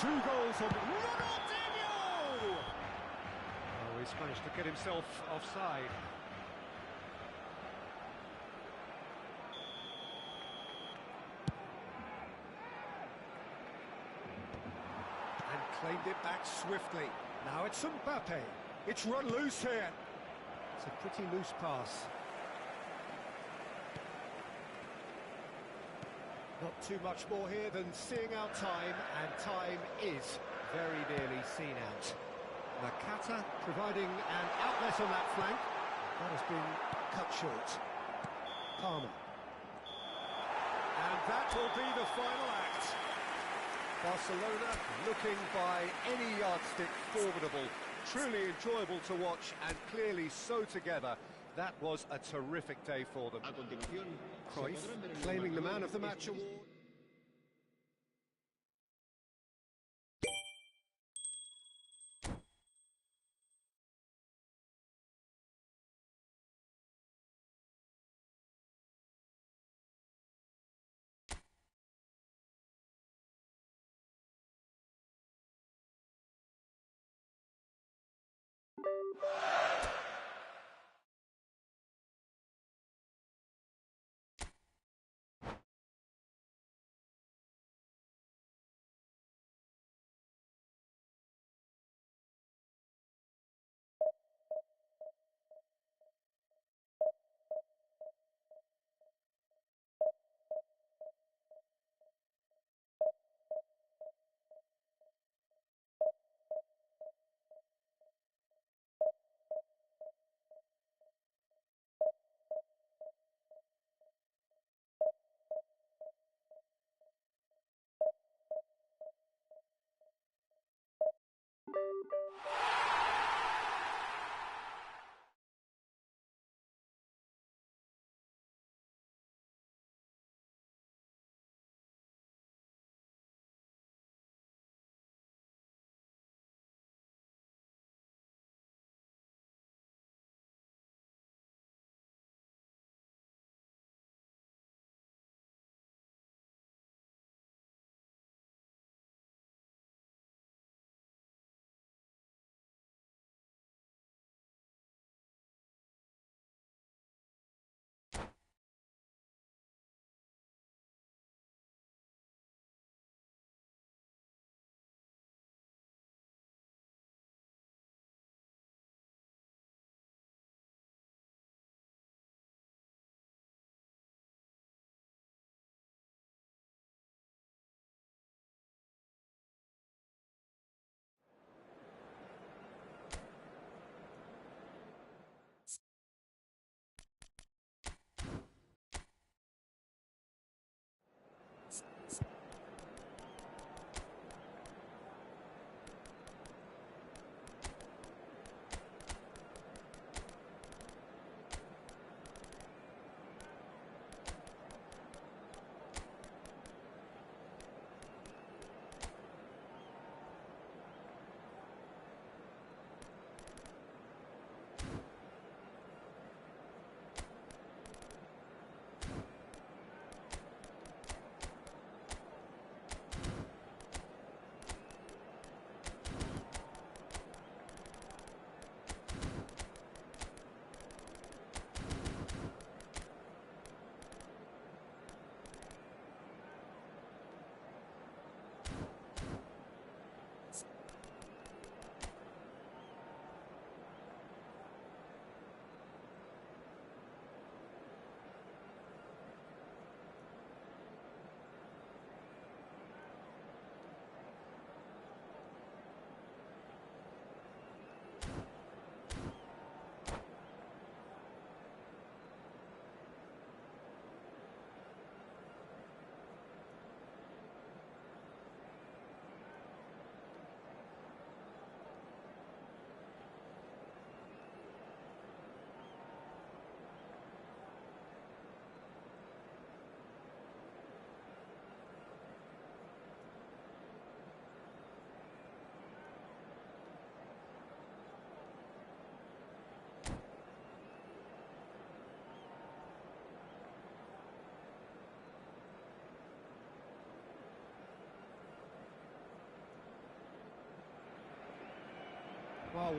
2 goals from Ronaldinho! Oh, he's managed to get himself offside. And claimed it back swiftly. Now it's Mbappe. It's run loose here. It's a pretty loose pass. Not too much more here than seeing out time, and time is very nearly seen out. Nakata providing an outlet on that flank. That has been cut short. Palmer. And that will be the final act. Barcelona looking by any yardstick formidable. Truly enjoyable to watch and clearly so together. That was a terrific day for them. Cruyff claiming the man of the match award.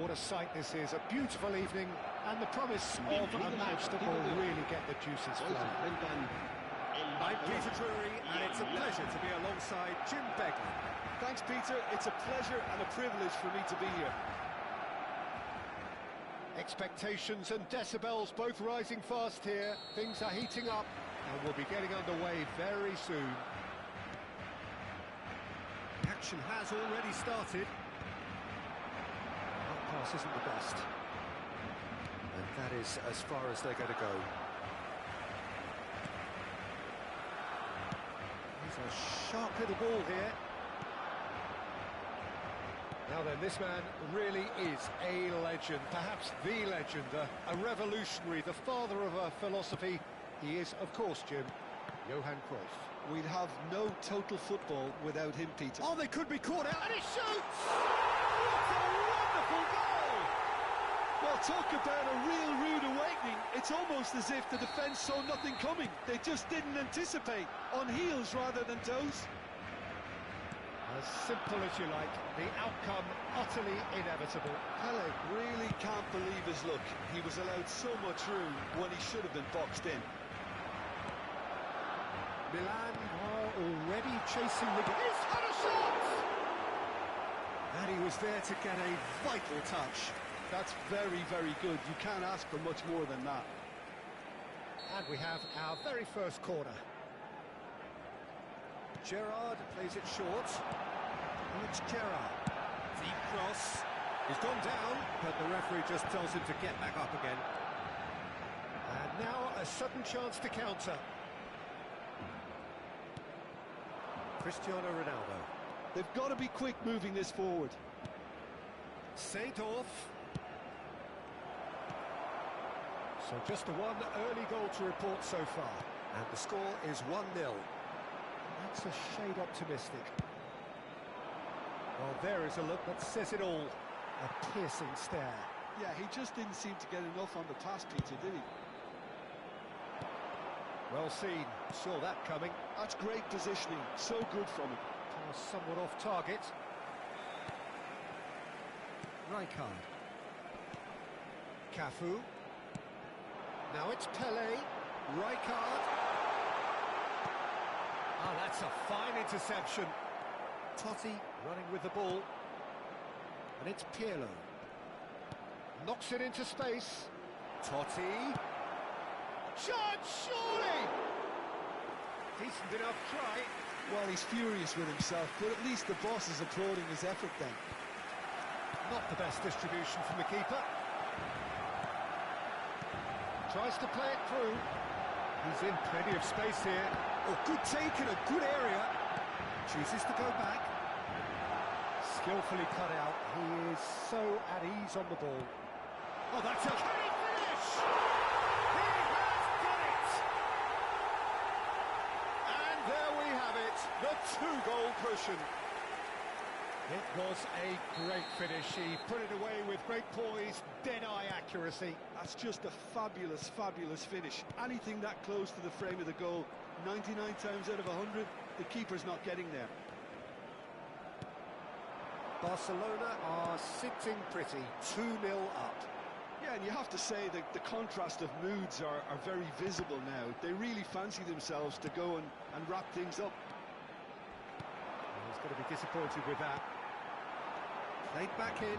what a sight this is. A beautiful evening and the promise of a match that will really get the juices flowing. I'm Peter Drury and it's a pleasure to be alongside Jim Beglin. Thanks, Peter. It's a pleasure and a privilege for me to be here. Expectations and decibels both rising fast here. Things are heating up and we'll be getting underway very soon. Action has already started. That pass isn't the best. And that is as far as they're going to go. There's a sharp little ball here. Now then, this man really is a legend, perhaps the legend, a revolutionary, the father of a philosophy. He is, of course, Jim, Johan Cruyff. We'd have no total football without him, Peter. Oh, they could be caught out, and he shoots! What a wonderful goal! Well, talk about a real rude awakening. It's almost as if the defence saw nothing coming. They just didn't anticipate, on heels rather than toes. As simple as you like, the outcome utterly inevitable. Pele really can't believe his luck. He was allowed so much room when he should have been boxed in. Milan are already chasing the game. He's had a shot! And he was there to get a vital touch. That's very, very good. You can't ask for much more than that. And we have our very first corner. Gerrard plays it short. And it's Gerrard. Deep cross. He's gone down, but the referee just tells him to get back up again. And now a sudden chance to counter. Cristiano Ronaldo. They've got to be quick moving this forward. Seedorf. So just the one early goal to report so far. And the score is 1-0. That's a shade optimistic. Well, there is a look that says it all. A piercing stare. Yeah, he just didn't seem to get enough on the pass, Peter, did he? Well seen. Saw that coming. That's great positioning. So good from him. Pass somewhat off target. Rijkaard. Cafu. Now it's Pele. Rijkaard. Ah, that's a fine interception. Totti running with the ball. And it's Pirlo. Knocks it into space. Totti. Shot, surely! Decent enough try. Well, he's furious with himself, but at least the boss is applauding his effort then. Not the best distribution from the keeper. Tries to play it through. He's in plenty of space here. Oh, good take in a good area. Chooses to go back. Skillfully cut out. He is so at ease on the ball. Oh, that's a... Can he finish? He has done it! And there we have it, the two-goal cushion. It was a great finish. He put it away with great poise, dead-eye accuracy. That's just a fabulous, fabulous finish. Anything that close to the frame of the goal, 99 times out of 100, the keeper's not getting there. Barcelona are sitting pretty, 2-0 up. Yeah, and you have to say that the contrast of moods are very visible now. They really fancy themselves to go and wrap things up. Well, he's going to be disappointed with that. Played back in.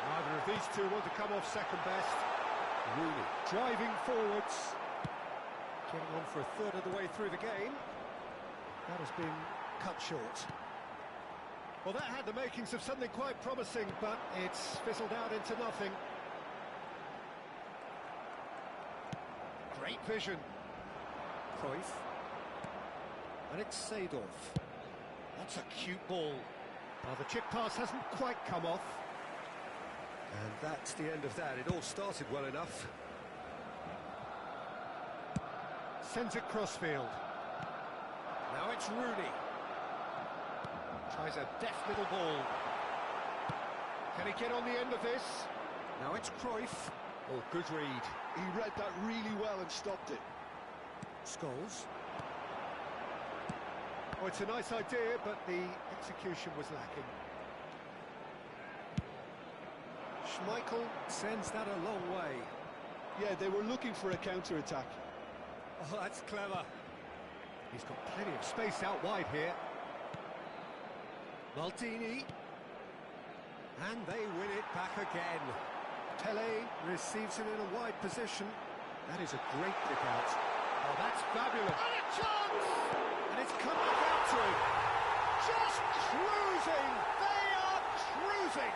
Neither of these two want to come off second best. Rooney driving forwards. Getting on for a third of the way through the game. That has been cut short. Well, that had the makings of something quite promising, but it's fizzled out into nothing. Great vision. Cruyff. And it's Seedorf. That's a cute ball. Well, the chip pass hasn't quite come off. And that's the end of that. It all started well enough. Sends it crossfield. Now it's Rooney. Tries a deft little ball. Can he get on the end of this? Now it's Cruyff. Oh, good read. He read that really well and stopped it. Scholes. Oh, it's a nice idea, but the execution was lacking. Schmeichel sends that a long way. Yeah, they were looking for a counter-attack. Oh, that's clever. He's got plenty of space out wide here. Maldini. And they win it back again. Pele receives it in a wide position. That is a great kick out. Oh, that's fabulous. And a chance! And it's come back out to him. Just cruising. They are cruising.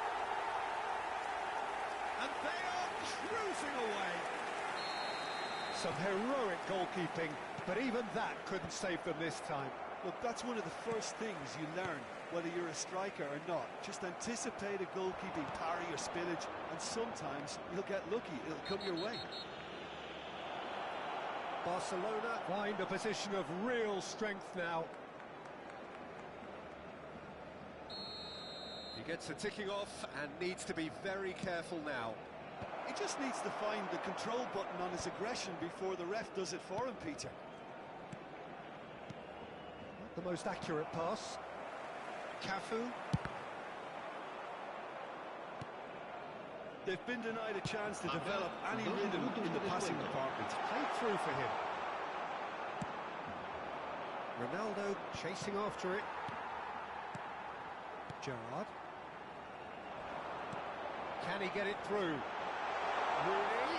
And they are cruising away. Some heroic goalkeeping, but even that couldn't save them this time. Look, that's one of the first things you learn, whether you're a striker or not. Just anticipate a goalkeeping parry or spillage, and sometimes you'll get lucky. It'll come your way. Barcelona find a position of real strength now. He gets the ticking off and needs to be very careful now. He just needs to find the control button on his aggression before the ref does it for him, Peter. Not the most accurate pass. Cafu. They've been denied a chance to develop any rhythm in the passing department. Played through for him. Ronaldo chasing after it. Gerrard. Can he get it through? Rooney.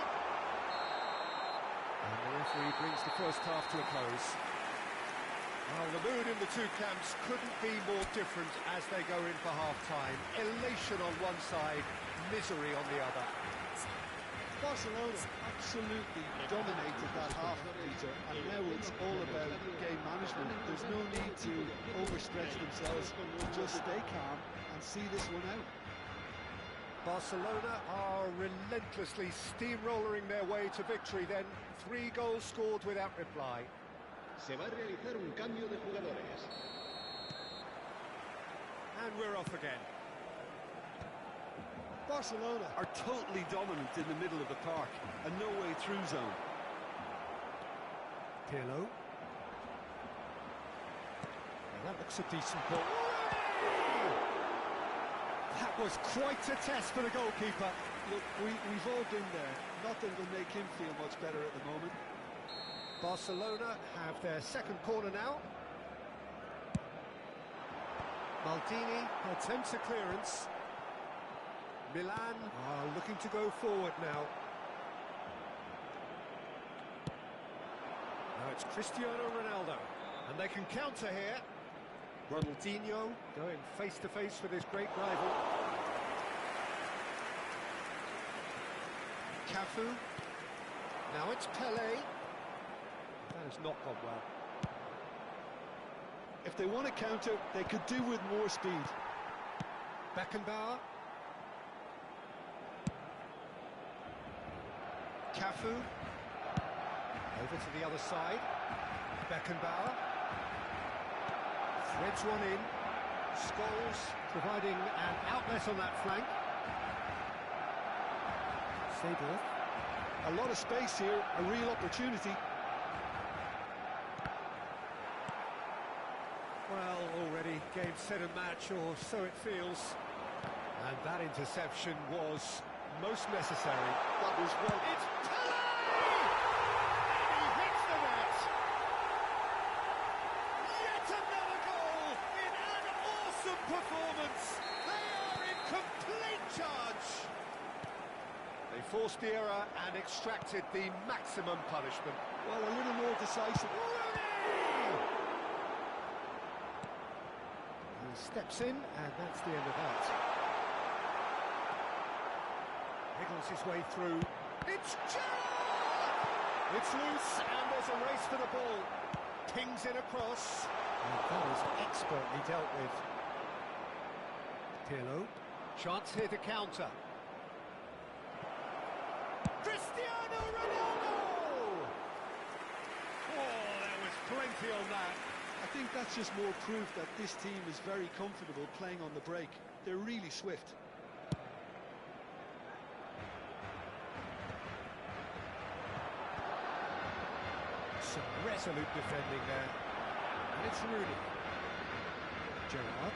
And the referee brings the first half to a close. Well, the mood in the two camps couldn't be more different as they go in for half-time. Elation on one side, misery on the other. Barcelona absolutely dominated that half, Peter, and now it's all about game management. There's no need to overstretch themselves, just stay calm and see this one out. Barcelona are relentlessly steamrolling their way to victory then. 3 goals scored without reply. Se va a realizar un cambio de jugadores. And we're off again. Barcelona are totally dominant in the middle of the park, a no-way-through zone. Pirlo. Now that looks a decent ball. That was quite a test for the goalkeeper. Look, we've all been there. Nothing will make him feel much better at the moment. Barcelona have their second corner now. Maldini attempts a clearance. Milan are looking to go forward now. Now it's Cristiano Ronaldo, and they can counter here. Ronaldinho going face-to-face with his great rival. Cafu. Now it's Pele. That has not gone well. If they want to counter, they could do with more speed. Beckenbauer. Cafu. Over to the other side. Beckenbauer. Threads one in. Scholes providing an outlet on that flank. Seedorf. A lot of space here, a real opportunity. Well, already game, set and match, or so it feels. And that interception was most necessary. That was well. It's Pele! And he hits the net! Yet another goal in an awesome performance! They are in complete charge! They forced the error and extracted the maximum punishment. Well, a little more decisive. He steps in, and that's the end of that. Wiggles his way through. It's Gerrard! It's loose, and there's a race for the ball. Pings in across. And that is expertly dealt with. Pirlo. Chance here to counter. Cristiano Ronaldo! Oh, there was plenty on that. I think that's just more proof that this team is very comfortable playing on the break. They're really swift. Some resolute defending there. And it's Rooney. Gerrard.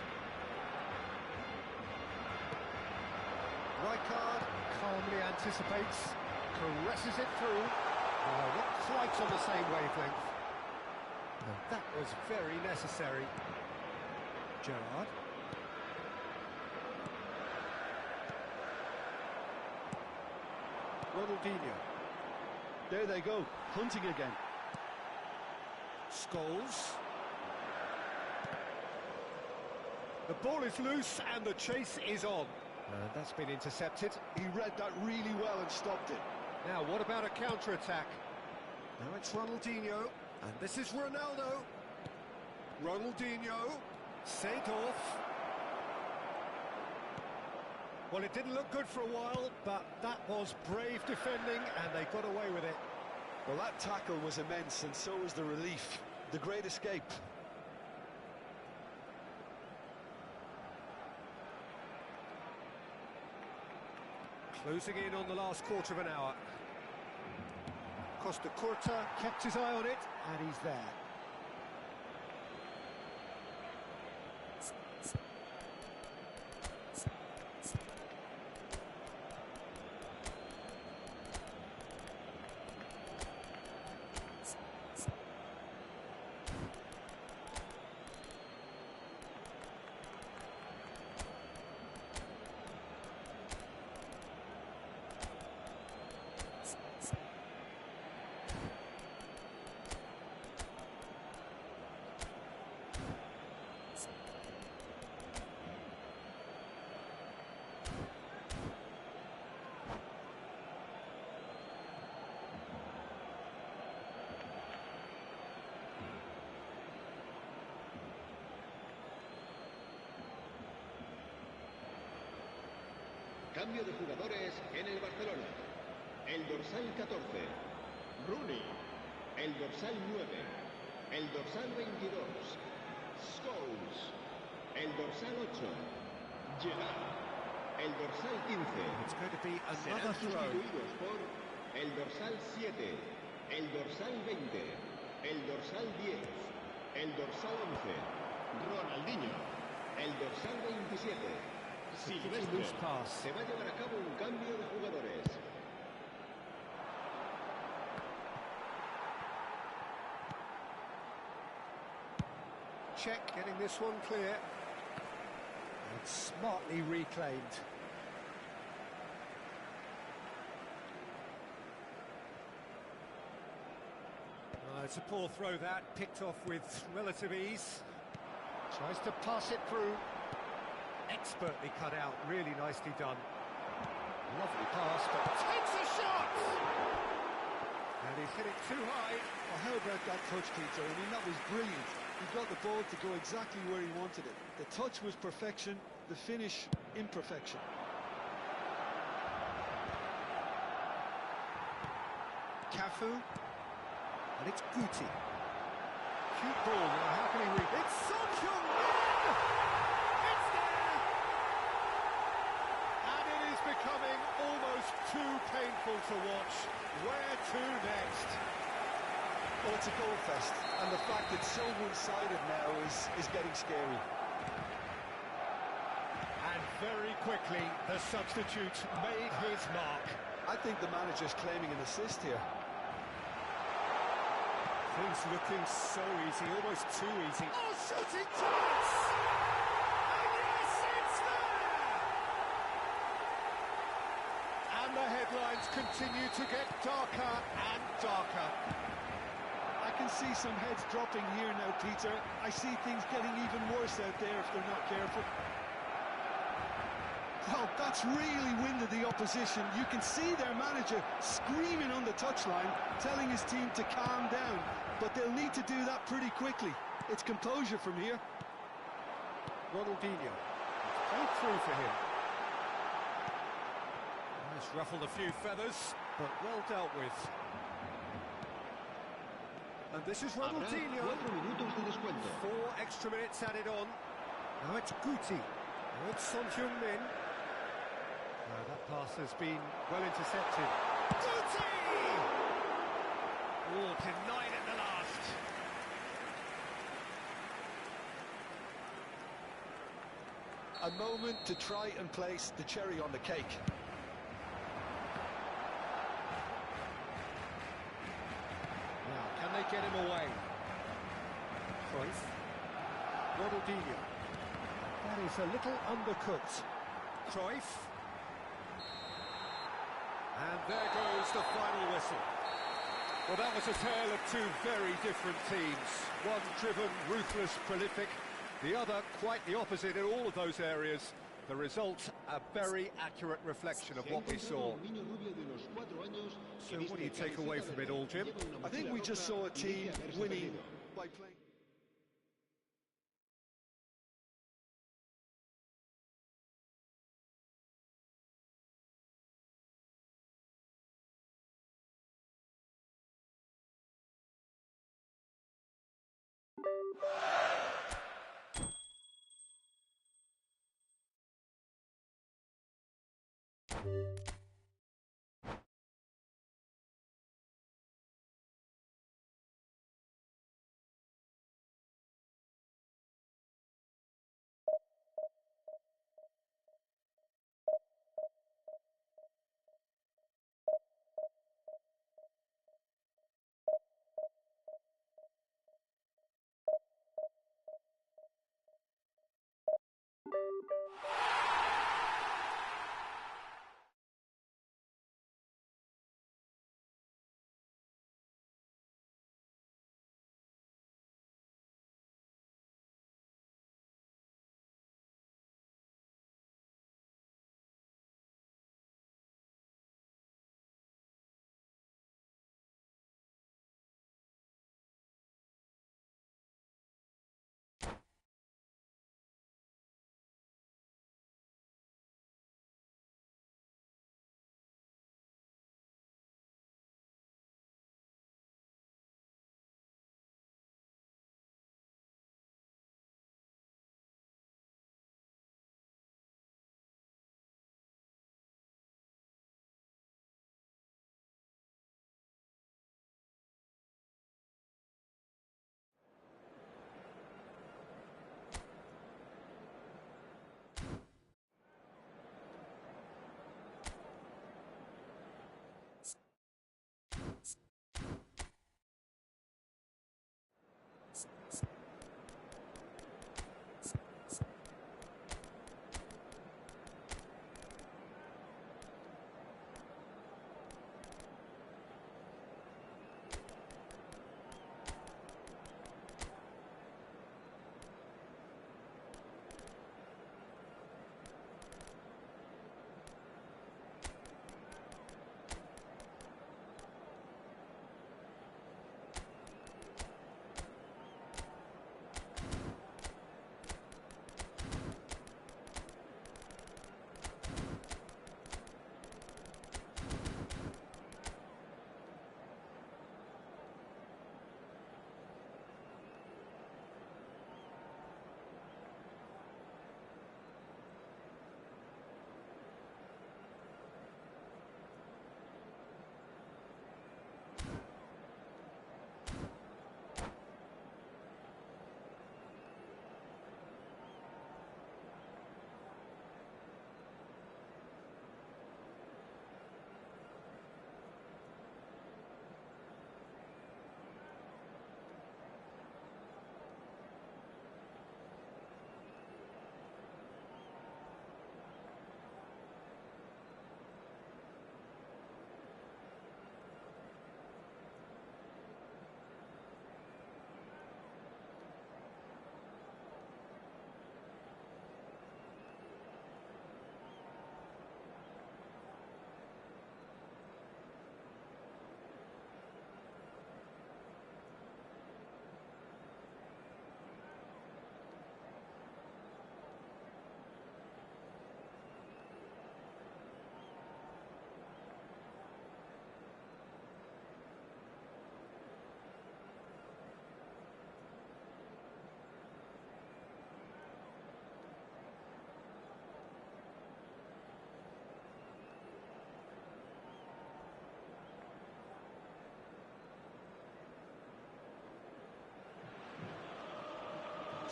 Rijkaard calmly anticipates, caresses it through. Not quite on the same wavelength. And that was very necessary. Gerrard. Ronaldinho. There they go, hunting again. Scholes. The ball is loose and the chase is on. That's been intercepted. He read that really well and stopped it. Now, what about a counter-attack? Now it's Ronaldinho, and this is Ronaldo. Ronaldinho, Seedorf. Well, it didn't look good for a while, but that was brave defending, and they got away with it. Well, that tackle was immense, and so was the relief. The great escape. Closing in on the last quarter of an hour. Costa Curta kept his eye on it, and he's there. Cambio de jugadores en el Barcelona. El dorsal 14, Rooney. El dorsal 9, el dorsal 22, Scholes. El dorsal 8, Gerrard. El dorsal 15. It's going to be Serán another throw. sustituidos por el dorsal 7, el dorsal 20, el dorsal 10, el dorsal 11, Ronaldinho. El dorsal 27. Silvestre. Loose pass. Se va a llevar a cabo un cambio de jugadores. Check, getting this one clear. And smartly reclaimed. It's a poor throw that, picked off with relative ease. Tries to pass it through. Expertly cut out, really nicely done. Lovely pass, but takes a shot! And he's hit it too high. Well, how about that touch, Peter? I mean, that was brilliant. He got the ball to go exactly where he wanted it. The touch was perfection, the finish, imperfection. Cafu. And it's Guti. Cute ball now, how can he read? It's Son Heung-min! It's there! And it is becoming almost too painful to watch. Where to next? Well, it's a goal fest, and the fact it's so one-sided now is getting scary. And very quickly, the substitute made his mark. I think the manager's claiming an assist here. Things looking so easy, almost too easy. Oh, shooting chance! And yes, it's there! And the headlines continue to get darker and darker. I can see some heads dropping here now, Peter. I see things getting even worse out there if they're not careful. Well, that's really winded the opposition. You can see their manager screaming on the touchline, telling his team to calm down. But they'll need to do that pretty quickly. It's composure from here. Ronaldinho. It's played through for him. It's ruffled a few feathers, but well dealt with. And this is Ronaldinho. 4 minutos de descuento. 4 extra minutes added on. Now it's Guti. Now it's Son Heung-min. Now that pass has been well intercepted. Guti! Oh, denied at the last. A moment to try and place the cherry on the cake. Now, can they get him away? Cruyff. Ronaldinho. That is a little undercooked. Cruyff. And there goes the final whistle. Well, that was a tale of two very different teams. One driven, ruthless, prolific. The other quite the opposite in all of those areas. The result, a very accurate reflection of what we saw. So what do you take away from it all, Jim? I think we just saw a team winning by playing.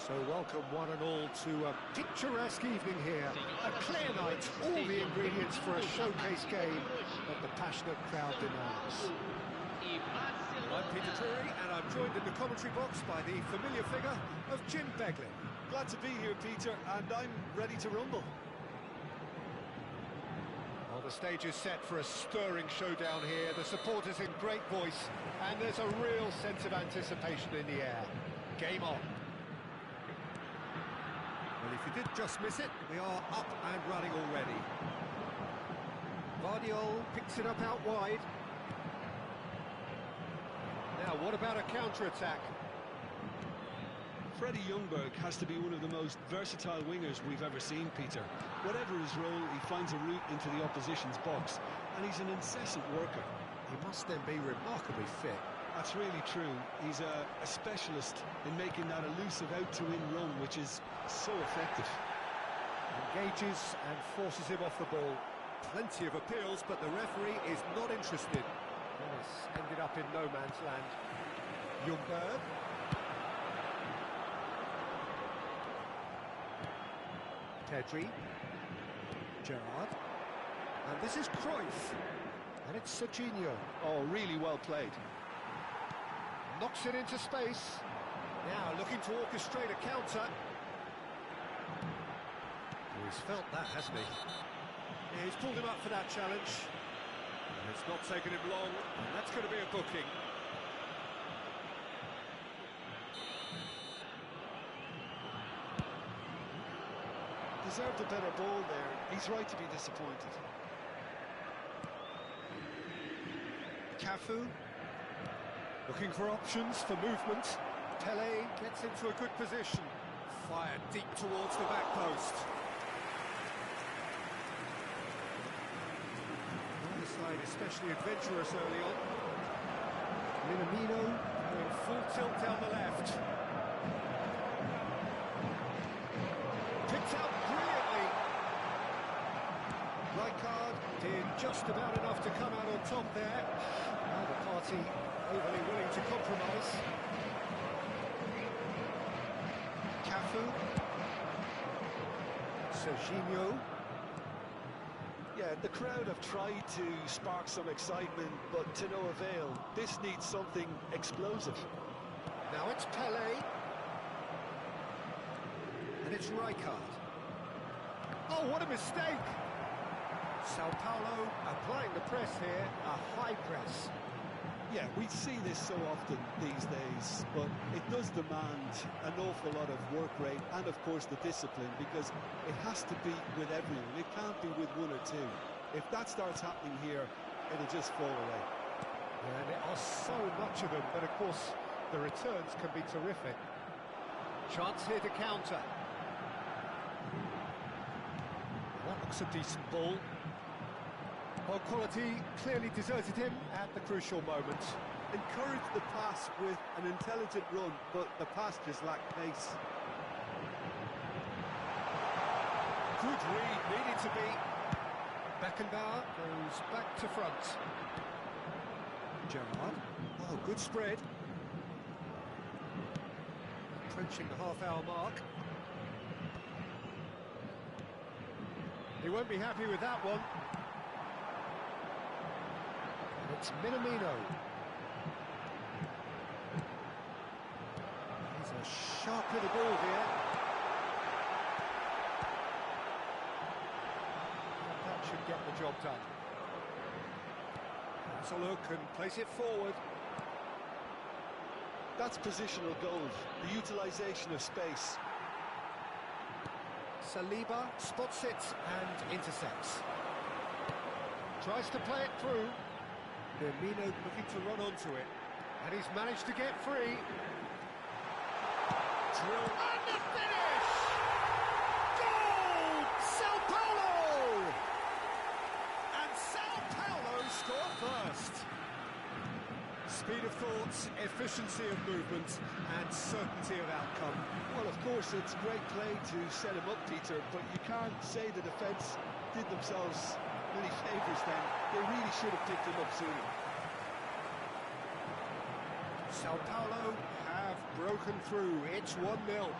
So welcome one and all to a picturesque evening here. A clear night, all the ingredients for a showcase game that the passionate crowd demands. I'm Peter Drury, and I'm joined in the commentary box by the familiar figure of Jim Beglin. Glad to be here, Peter, and I'm ready to rumble. Well, the stage is set for a stirring showdown here. The supporters in great voice, and there's a real sense of anticipation in the air. Game on. Well, if you did just miss it, we are up and running already. Vardiol picks it up out wide. Now, what about a counter-attack? Freddie Ljungberg has to be one of the most versatile wingers we've ever seen, Peter. Whatever his role, he finds a route into the opposition's box, and he's an incessant worker. He must then be remarkably fit. That's really true. He's a specialist in making that elusive out-to-in run, which is so effective. Engages and forces him off the ball. Plenty of appeals, but the referee is not interested. And it's ended up in no man's land. Ljungberg. Pedri. Gerrard. And this is Cruyff. And it's Serginho. Oh, really well played. Knocks it into space. Now looking to orchestrate a counter. Oh, he's felt that, hasn't he? Yeah, he's pulled him up for that challenge. And it's not taken him long, and that's going to be a booking. Deserved a better ball there. He's right to be disappointed. Cafu. Looking for options for movement. Pele gets into a good position. Fired deep towards the back post. Neither side especially adventurous early on. Minamino going full tilt down the left. Picked out brilliantly. Rijkaard did just about enough to come out on top there. Neither party overly willing to compromise. Cafu. Serginho. Yeah, the crowd have tried to spark some excitement, but to no avail. This needs something explosive. Now it's Pele. And it's Rijkaard. Oh, what a mistake! Sao Paulo applying the press here, a high press. Yeah, we see this so often these days, but it does demand an awful lot of work rate and, of course, the discipline, because it has to be with everyone. It can't be with one or two. If that starts happening here, it'll just fall away. Yeah, and there are so much of them, but of course, the returns can be terrific. Chance here to counter. That looks a decent ball. Well, quality clearly deserted him at the crucial moment. Encouraged the pass with an intelligent run, but the pass just lacked pace. Good read, needed to be. Beckenbauer goes back to front. Gerrard. Oh, good spread. Approaching the half-hour mark. He won't be happy with that one. It's Minamino. He's a sharp little ball here. That should get the job done. That's a look and place it forward. That's positional gold, the utilisation of space. Saliba spots it and intercepts. Tries to play it through. Firmino looking to run onto it, and he's managed to get free. Drill and the finish! Goal! Sao Paulo! And Sao Paulo score first. Speed of thought, efficiency of movement, and certainty of outcome. Well, of course, it's great play to set him up, Peter, but you can't say the defence did themselves many favours then. They really should have picked him up sooner. Sao Paulo have broken through. It's 1-0.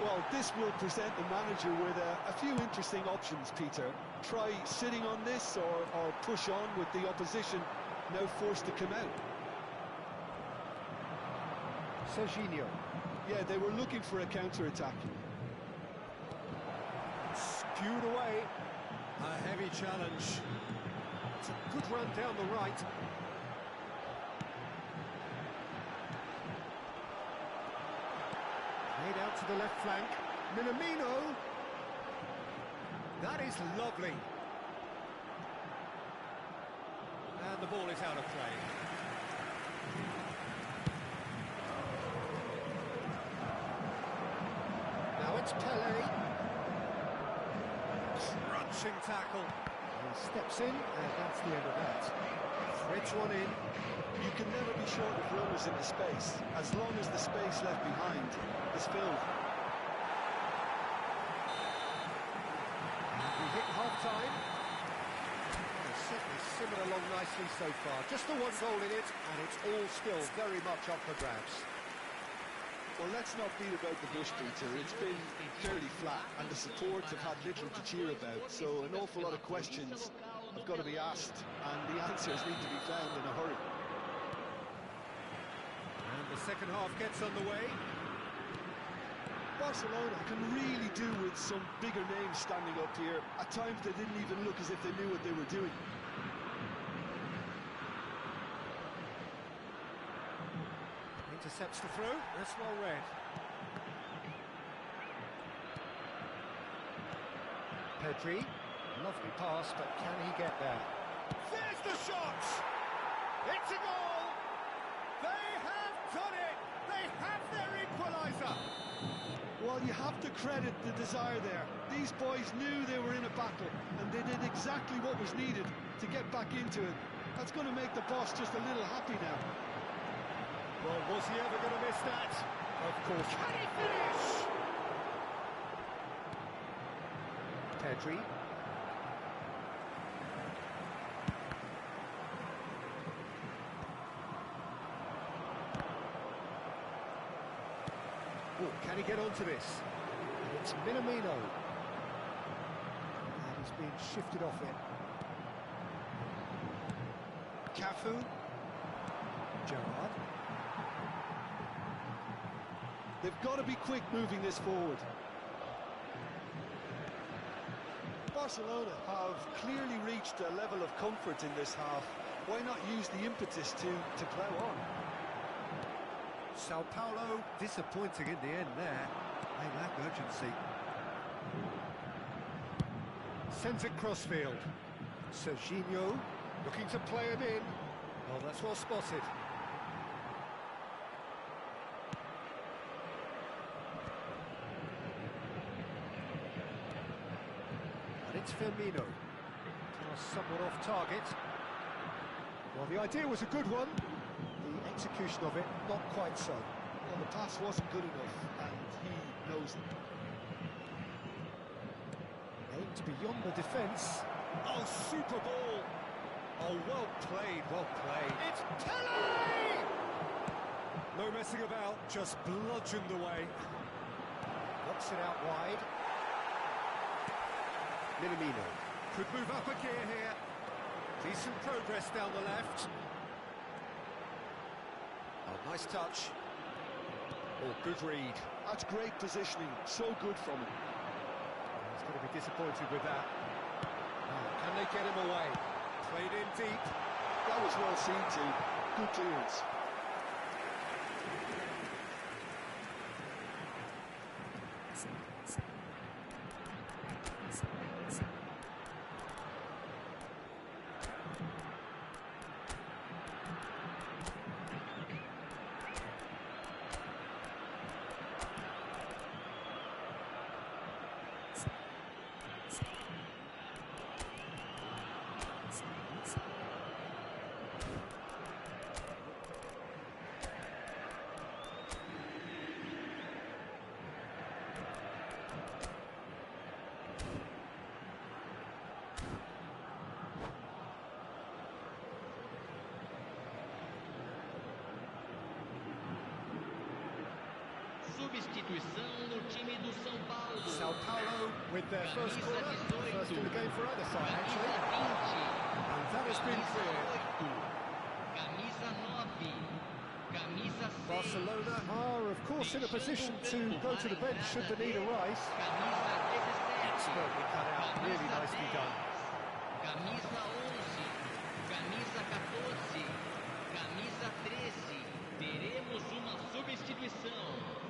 Well, this will present the manager with a few interesting options, Peter. Try sitting on this or push on with the opposition now forced to come out. Serginho. Yeah, they were looking for a counter-attack. Skewed away. A heavy challenge. It's a good run down the right. Played out to the left flank. Minamino. That is lovely. And the ball is out of play. Now it's Pele. Crunching tackle. He steps in, and that's the end of that. Threads one in. You can never be short of runners in the space, as long as the space left behind is filled. We hit half-time. They're certainly simmered along nicely so far. Just the one goal in it, and it's all still very much up for grabs. Well, let's not beat about the bush, Peter. It's been fairly flat, and the support have had little to cheer about, so an awful lot of questions have got to be asked, and the answers need to be found in a hurry. And the second half gets underway. Barcelona can really do with some bigger names standing up here. At times they didn't even look as if they knew what they were doing. Intercepts the throw. That's well read. Pedri. Lovely pass, but can he get there? There's the shot! It's a goal! They have done it! They have their equaliser! Well, you have to credit the desire there. These boys knew they were in a battle, and they did exactly what was needed to get back into it. That's going to make the boss just a little happy now. Well, was he ever going to miss that? Of course. Can he finish? Pedri. Oh, can he get onto this? It's Minamino. And he's being shifted off it. Cafu. Gerrard. They've got to be quick moving this forward. Barcelona have clearly reached a level of comfort in this half. Why not use the impetus to plough on? Sao Paulo disappointing in the end there. They lack urgency. Sends it crossfield. Serginho looking to play him in. Well, that's well spotted. And it's Firmino. Somewhat off target. Well, the idea was a good one. The execution of it, not quite so. Well, the pass wasn't good enough, and he knows it. Aimed beyond the defence. Oh, super ball! Oh, well played, well played. It's Pele! No messing about, just bludgeoned away. Knocks it out wide. Minamino could move up a gear here. Decent progress down the left. Oh, nice touch. Oh, good read. That's great positioning, so good from him. He's going to be disappointed with that. Oh, can they get him away? Played in deep. That was well seen too. Good clearance. substituição no time do São Paulo. Sao Paulo with their first Camisa corner, 18. first in the game for either side actually. Camisa 20. And that has been Camisa cleared. 8. Camisa 9. Camisa 6. Barcelona are of course in a position to go to the bench should the need arise. Camisa 17. Expertly cut out, really Camisa nicely 10. done. Camisa 11. Camisa 14. Camisa 13. Teremos uma substituição.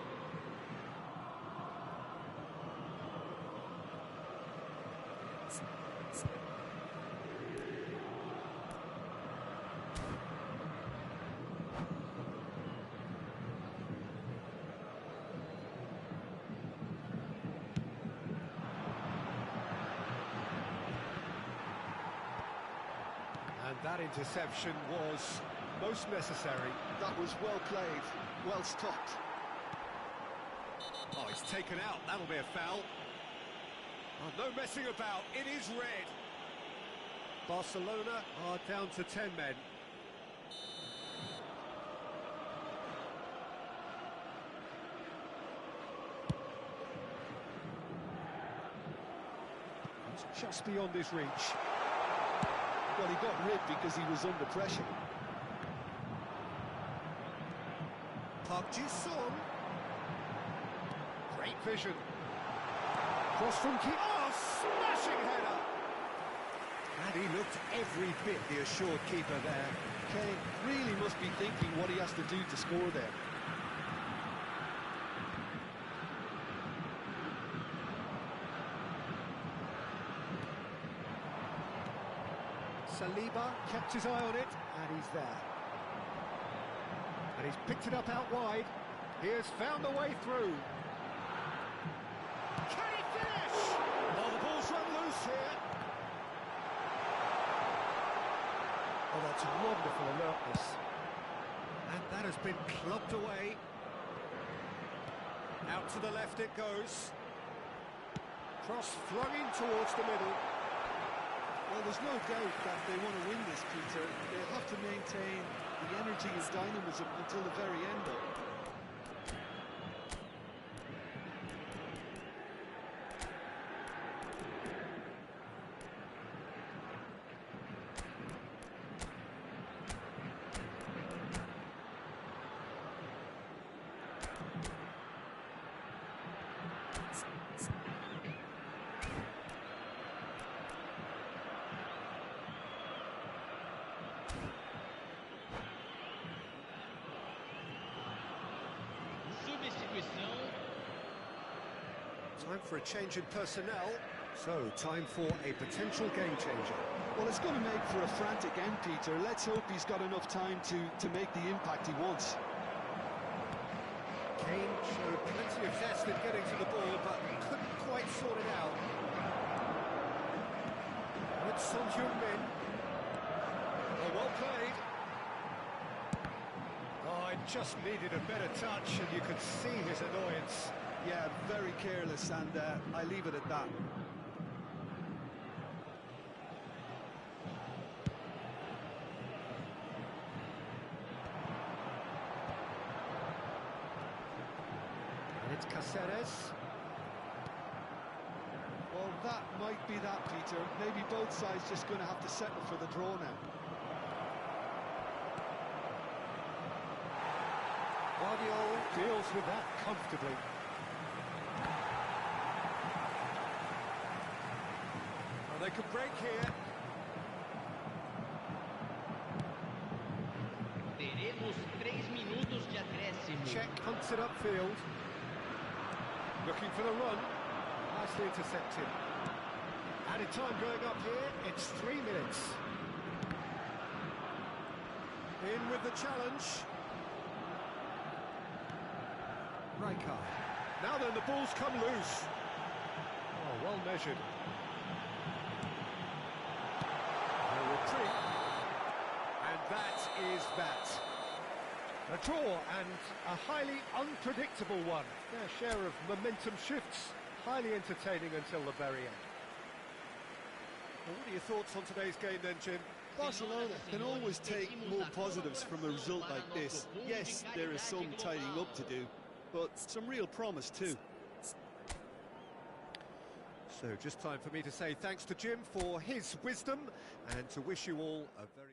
And that interception was most necessary. That was well played, well stopped. Oh, it's taken out. That'll be a foul. Oh, no messing about. It is red. Barcelona are down to 10 men. It's just beyond his reach. Well, he got rid because he was under pressure. Park Ji-sung. Great vision. Cross from Ki. Oh, smashing header! And he looked every bit the assured keeper there. Kane really must be thinking what he has to do to score there. Saliba kept his eye on it, and he's there. And he's picked it up out wide. He has found a way through. Can he finish? Oh, the ball's run loose here. Oh, that's wonderful alertness. And that has been clubbed away. Out to the left it goes. Cross flung in towards the middle. Well, there's no doubt that they want to win this, Peter. They have to maintain the energy and dynamism until the very end, though. Substituição. Time for a change in personnel. So, time for a potential game changer. Well, it's going to make for a frantic end, Peter. Let's hope he's got enough time to make the impact he wants. Kane showed plenty of zest in getting to the ball, but couldn't quite sort it out. With Son Heung-min. Oh, well played. Oh, it just needed a better touch, and you could see his annoyance. Yeah, very careless, and I leave it at that. And it's Caceres. Well, that might be that, Peter. Maybe both sides just going to have to settle for the draw now. Guardiola deals with that comfortably. Well, they could break here. Teremos 3 minutos de acréscimo. Check punts it upfield. Looking for the run. Nicely intercepted. Added time going up here. It's 3 minutes. In with the challenge. Rijkaard. Now then, the ball's come loose. Oh, well measured. A retreat. And that is that. A draw and a highly unpredictable one. Their share of momentum shifts. Highly entertaining until the very end. Well, what are your thoughts on today's game then, Jim? Barcelona can always take more positives from a result like this. Yes, there is some tidying up to do, but some real promise too. So just time for me to say thanks to Jim for his wisdom and to wish you all a very...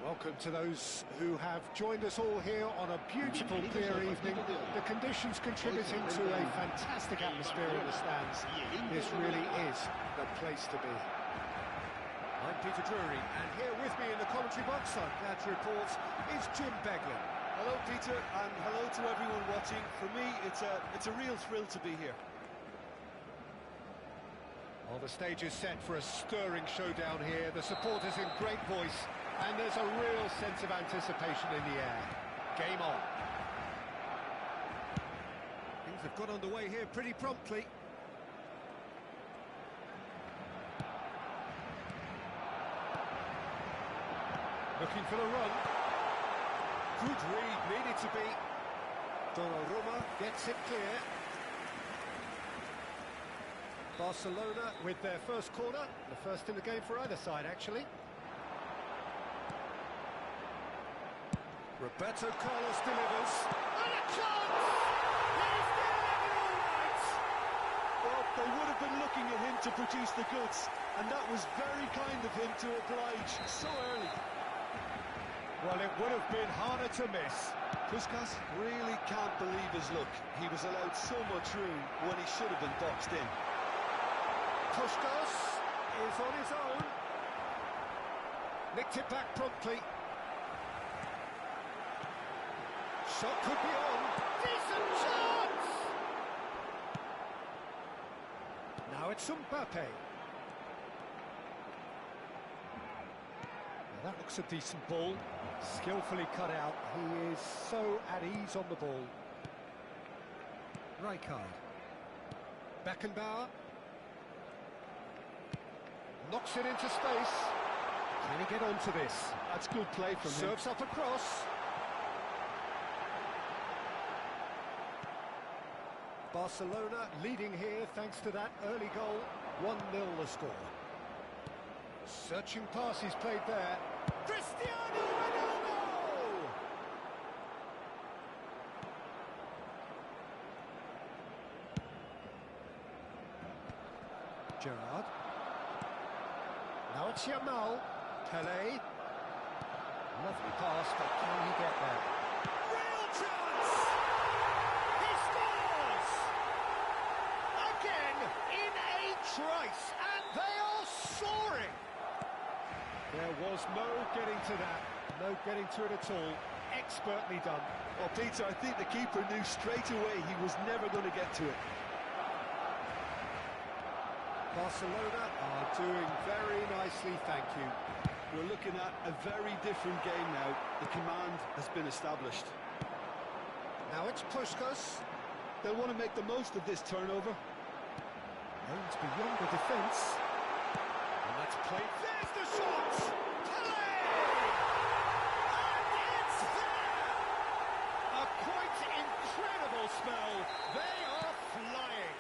Welcome to those who have joined us all here on a beautiful, clear evening. The conditions contributing to a fantastic atmosphere in the stands. This really is the place to be. I'm Peter Drury, and here with me in the commentary box, I'm glad to report, is Jim Beglin. Hello, Peter, and hello to everyone watching. For me, it's a real thrill to be here. Well, the stage is set for a stirring showdown here. The supporters in great voice, And there's a real sense of anticipation in the air. Game on. Things have got underway here pretty promptly. Looking for the run. Good read, needed to be. Donnarumma gets it clear. Barcelona with their first corner, the first in the game for either side, actually. Roberto Carlos delivers. And a chance! He's delivered all right! Well, they would have been looking at him to produce the goods, and that was very kind of him to oblige so early. Well, it would have been harder to miss. Puskás really can't believe his luck. He was allowed so much room when he should have been boxed in. Puskás is on his own. Nicked it back promptly. Shot could be on. Decent chance! Now it's Mbappé. Now that looks a decent ball. Skillfully cut out. He is so at ease on the ball. Rijkaard. Beckenbauer. Knocks it into space. Can he get onto this? That's good play from him. Serves up across. Barcelona leading here thanks to that early goal. 1-0 the score. Searching pass he's played there. Cristiano Ronaldo! Gerrard. Now it's Yamal. Pelé. Lovely pass, but can he get there? Real chance! He scores! Again, in a trice, and they are soaring! There was no getting to that, no getting to it at all. Expertly done. Well, Peter, I think the keeper knew straight away he was never going to get to it. Barcelona are doing very nicely, thank you. We're looking at a very different game now. The command has been established. Now it's Puskás. They'll want to make the most of this turnover. Aims beyond the defence. And that's played. There's the shot! Pelé! And it's there! A quite incredible spell. They are flying.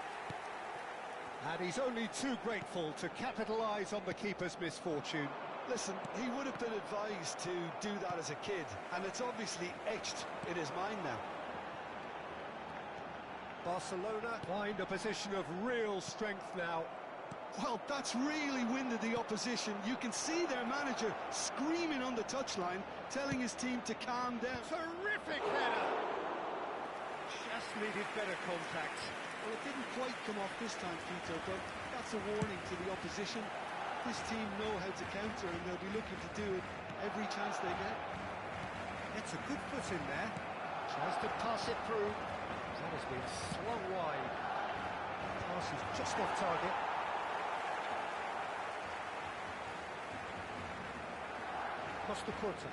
And he's only too grateful to capitalise on the keeper's misfortune. Listen, he would have been advised to do that as a kid, and it's obviously etched in his mind now. Barcelona find a position of real strength now. Well, that's really winded the opposition. You can see their manager screaming on the touchline, telling his team to calm down. Terrific header! Just needed better contact. Well, it didn't quite come off this time, Peter, but that's a warning to the opposition. This team know how to counter, and they'll be looking to do it every chance they get. Gets a good foot in there. Tries to pass it through. That has been slung wide. Pass is just off target. Costa Curta.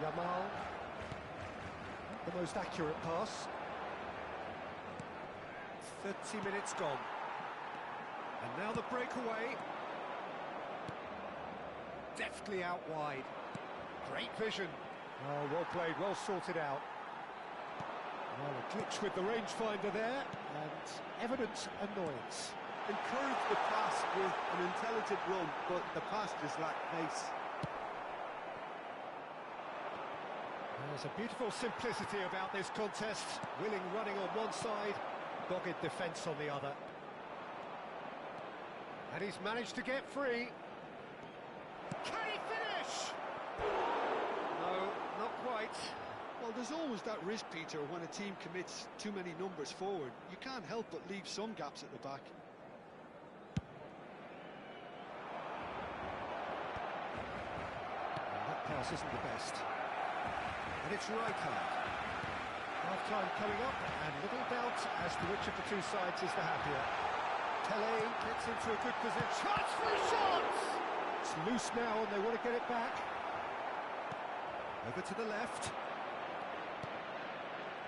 Yamal. Not the most accurate pass. 30 minutes gone. And now the breakaway. Deftly out wide. Great vision. Oh, well played, well sorted out. Well, a glitch with the rangefinder there, and evident annoyance. Encourage the pass with an intelligent run, but the pass just lacked pace. There's a beautiful simplicity about this contest. Willing running on one side, dogged defence on the other. And he's managed to get free. Can he finish? No, not quite. Well, there's always that risk, Peter, when a team commits too many numbers forward. You can't help but leave some gaps at the back. And that pass isn't the best. And it's Rijkaard. Half-time coming up, and little doubt as to which of the two sides is the happier. Pelé gets into a good position. Chance for a shot! loose now and they want to get it back. Over to the left.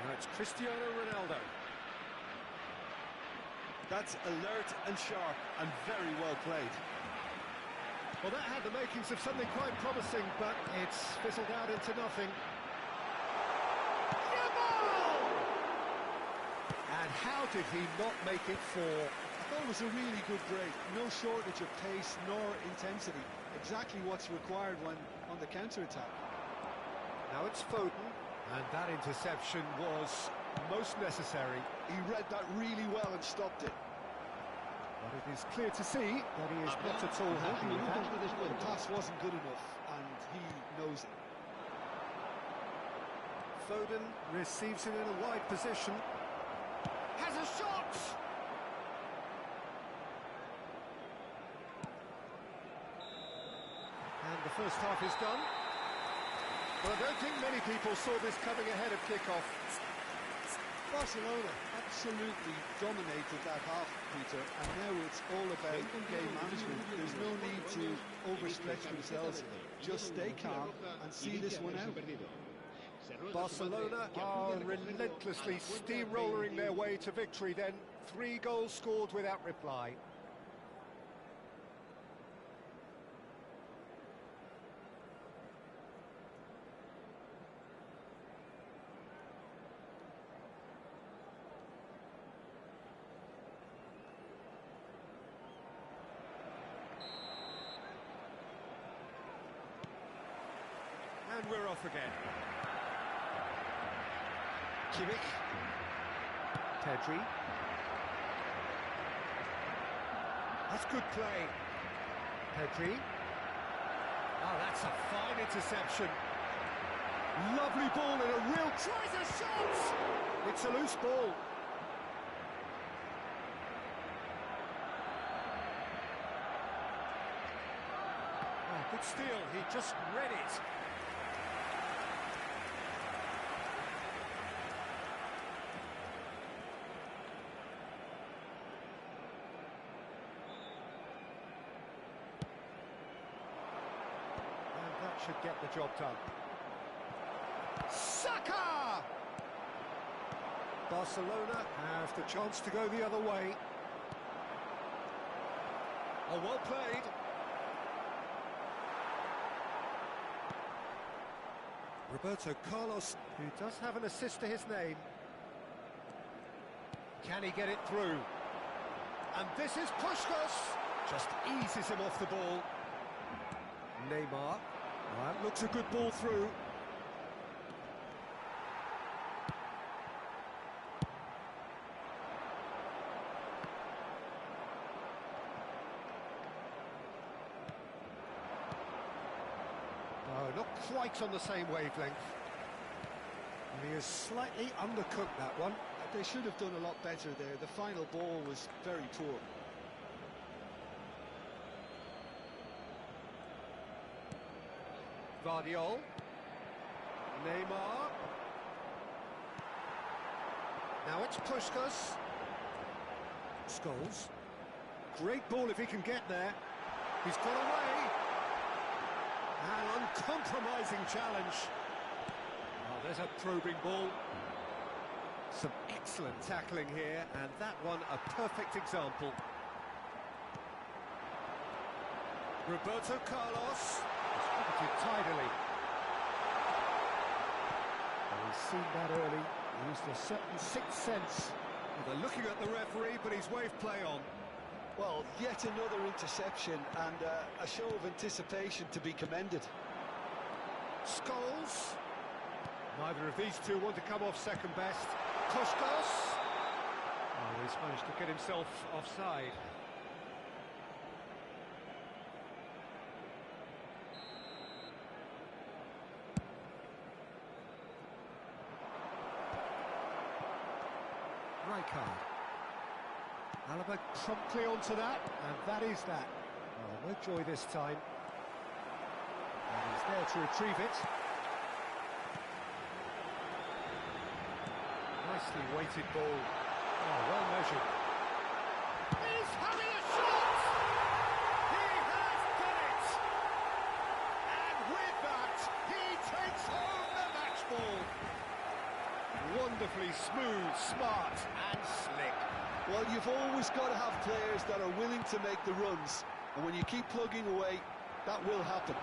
Now it's Cristiano Ronaldo. That's alert and sharp and very well played. Well, that had the makings of something quite promising, but it's fizzled out into nothing. And how did he not make it four? I thought it was a really good break. No shortage of pace nor intensity. Exactly what's required when on the counter-attack. Now it's Foden, and that interception was most necessary. He read that really well and stopped it. But it is clear to see that he is not at all happy with that. The pass wasn't good enough, and he knows it. Foden receives it in a wide position. Has a shot! And the first half is done. Well, I don't think many people saw this coming ahead of kick-off. Barcelona absolutely dominated that half, Peter, and now it's all about game management. There's no need to overstretch themselves. Just stay calm and see this one out. Barcelona are relentlessly steamrolling their way to victory then. 3 goals scored without reply. And we're off again. Kimmich. Pedri. That's good play. Pedri. Oh, that's a fine interception. Lovely ball and a real tries a shot! It's a loose ball. Oh, good steal. He just read it. Should get the job done. Saka! Barcelona have the chance to go the other way. Oh, well played. Roberto Carlos, who does have an assist to his name. Can he get it through? And this is Puskás. Just eases him off the ball. Neymar. That looks a good ball through. No, not quite on the same wavelength. And he has slightly undercooked that one. They should have done a lot better there. The final ball was very poor. Guardiola, Neymar. Now it's Puskás. Scholes. Great ball if he can get there. He's got away. An uncompromising challenge. Oh, there's a probing ball. Some excellent tackling here, and that one a perfect example. Roberto Carlos. Tidily. Well, he's seen that early. He used a certain sixth sense. Well, they're looking at the referee, but he's waved play on. Well, yet another interception and a show of anticipation to be commended. Scholes. Neither of these two want to come off second best. Puskás. Oh, he's managed to get himself offside. Rijkaard. Alaba promptly onto that, and that is that. Oh, no joy this time. And he's there to retrieve it. Nicely weighted ball. Oh, well measured. He's having a shot! He has done it! Beautifully smooth, smart and slick. Well, you've always got to have players that are willing to make the runs, and when you keep plugging away, that will happen.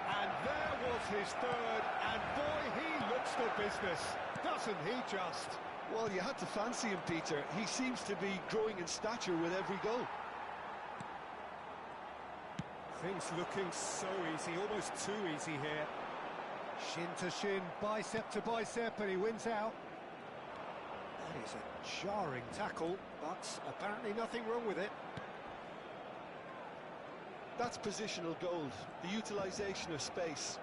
And there was his third, and boy, he looks the business, doesn't he just? Well, you had to fancy him, Peter. He seems to be growing in stature with every goal. Things looking so easy, almost too easy here. Shin to shin, bicep to bicep, and he wins out. That is a jarring tackle, but apparently nothing wrong with it. That's positional gold, the utilisation of space.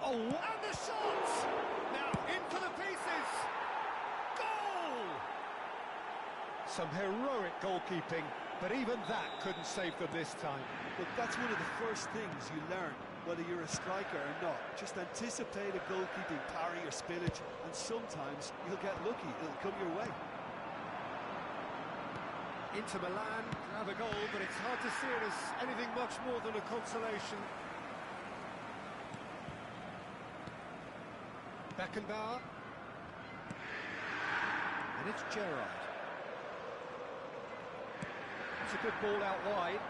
Oh, and the shot! Now in for the pieces! Goal! Some heroic goalkeeping, but even that couldn't save them this time. But that's one of the first things you learn, whether you're a striker or not. Just anticipate a goalkeeping parry or spillage, and sometimes you'll get lucky, it'll come your way. Inter Milan have a goal, but it's hard to see it as anything much more than a consolation. Beckenbauer. And it's Gerrard. It's a good ball out wide.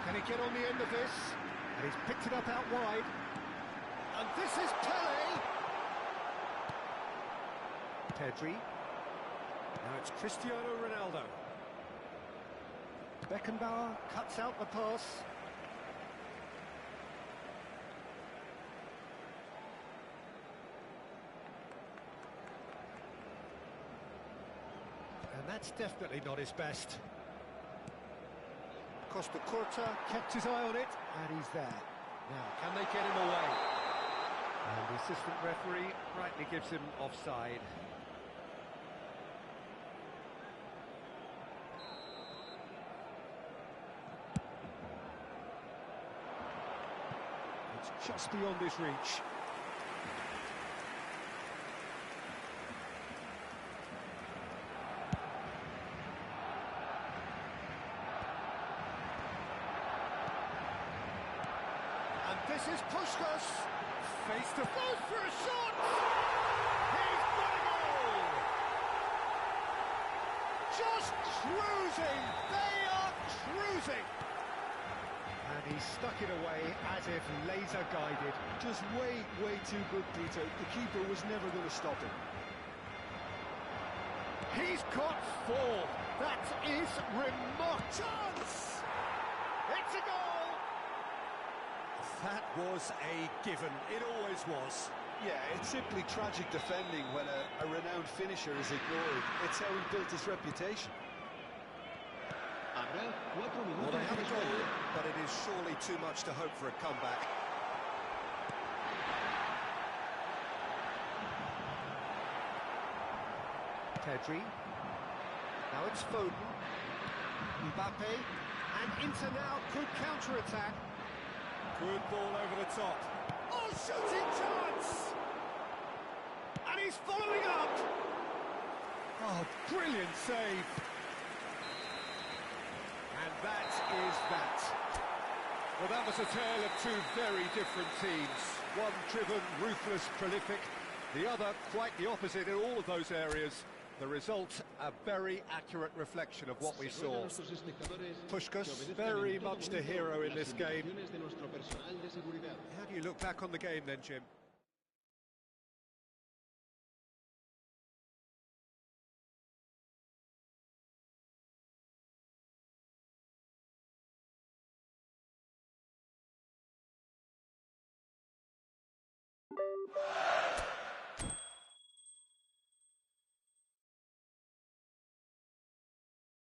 Can he get on the end of this? And he's picked it up out wide. And this is Pele! Pedri. Now it's Cristiano Ronaldo. Beckenbauer cuts out the pass. And that's definitely not his best. Costa Curta kept his eye on it, and he's there. Now, can they get him away? And the assistant referee rightly gives him offside. It's just beyond his reach. This is Puskás, face to face for a shot! He's got a goal! Just cruising! They are cruising! And he stuck it away as if laser guided. Just way too good, Peter. The keeper was never going to stop him. He's got four. That is remarkable. Chance! It's a goal! That was a given. It always was. Yeah, it's simply tragic defending when a renowned finisher is ignored. It's how he built his reputation. Well, they have a goal, but it is surely too much to hope for a comeback. Pedri. Now it's Foden. Mbappe. And Inter now could counter-attack. Good ball over the top. Oh, shooting chance! And he's following up! Oh, brilliant save! And that is that. Well, that was a tale of two very different teams. One driven, ruthless, prolific. The other quite the opposite in all of those areas. The result, a very accurate reflection of what we saw. Puskás, very much the hero in this game. How do you look back on the game then, Jim?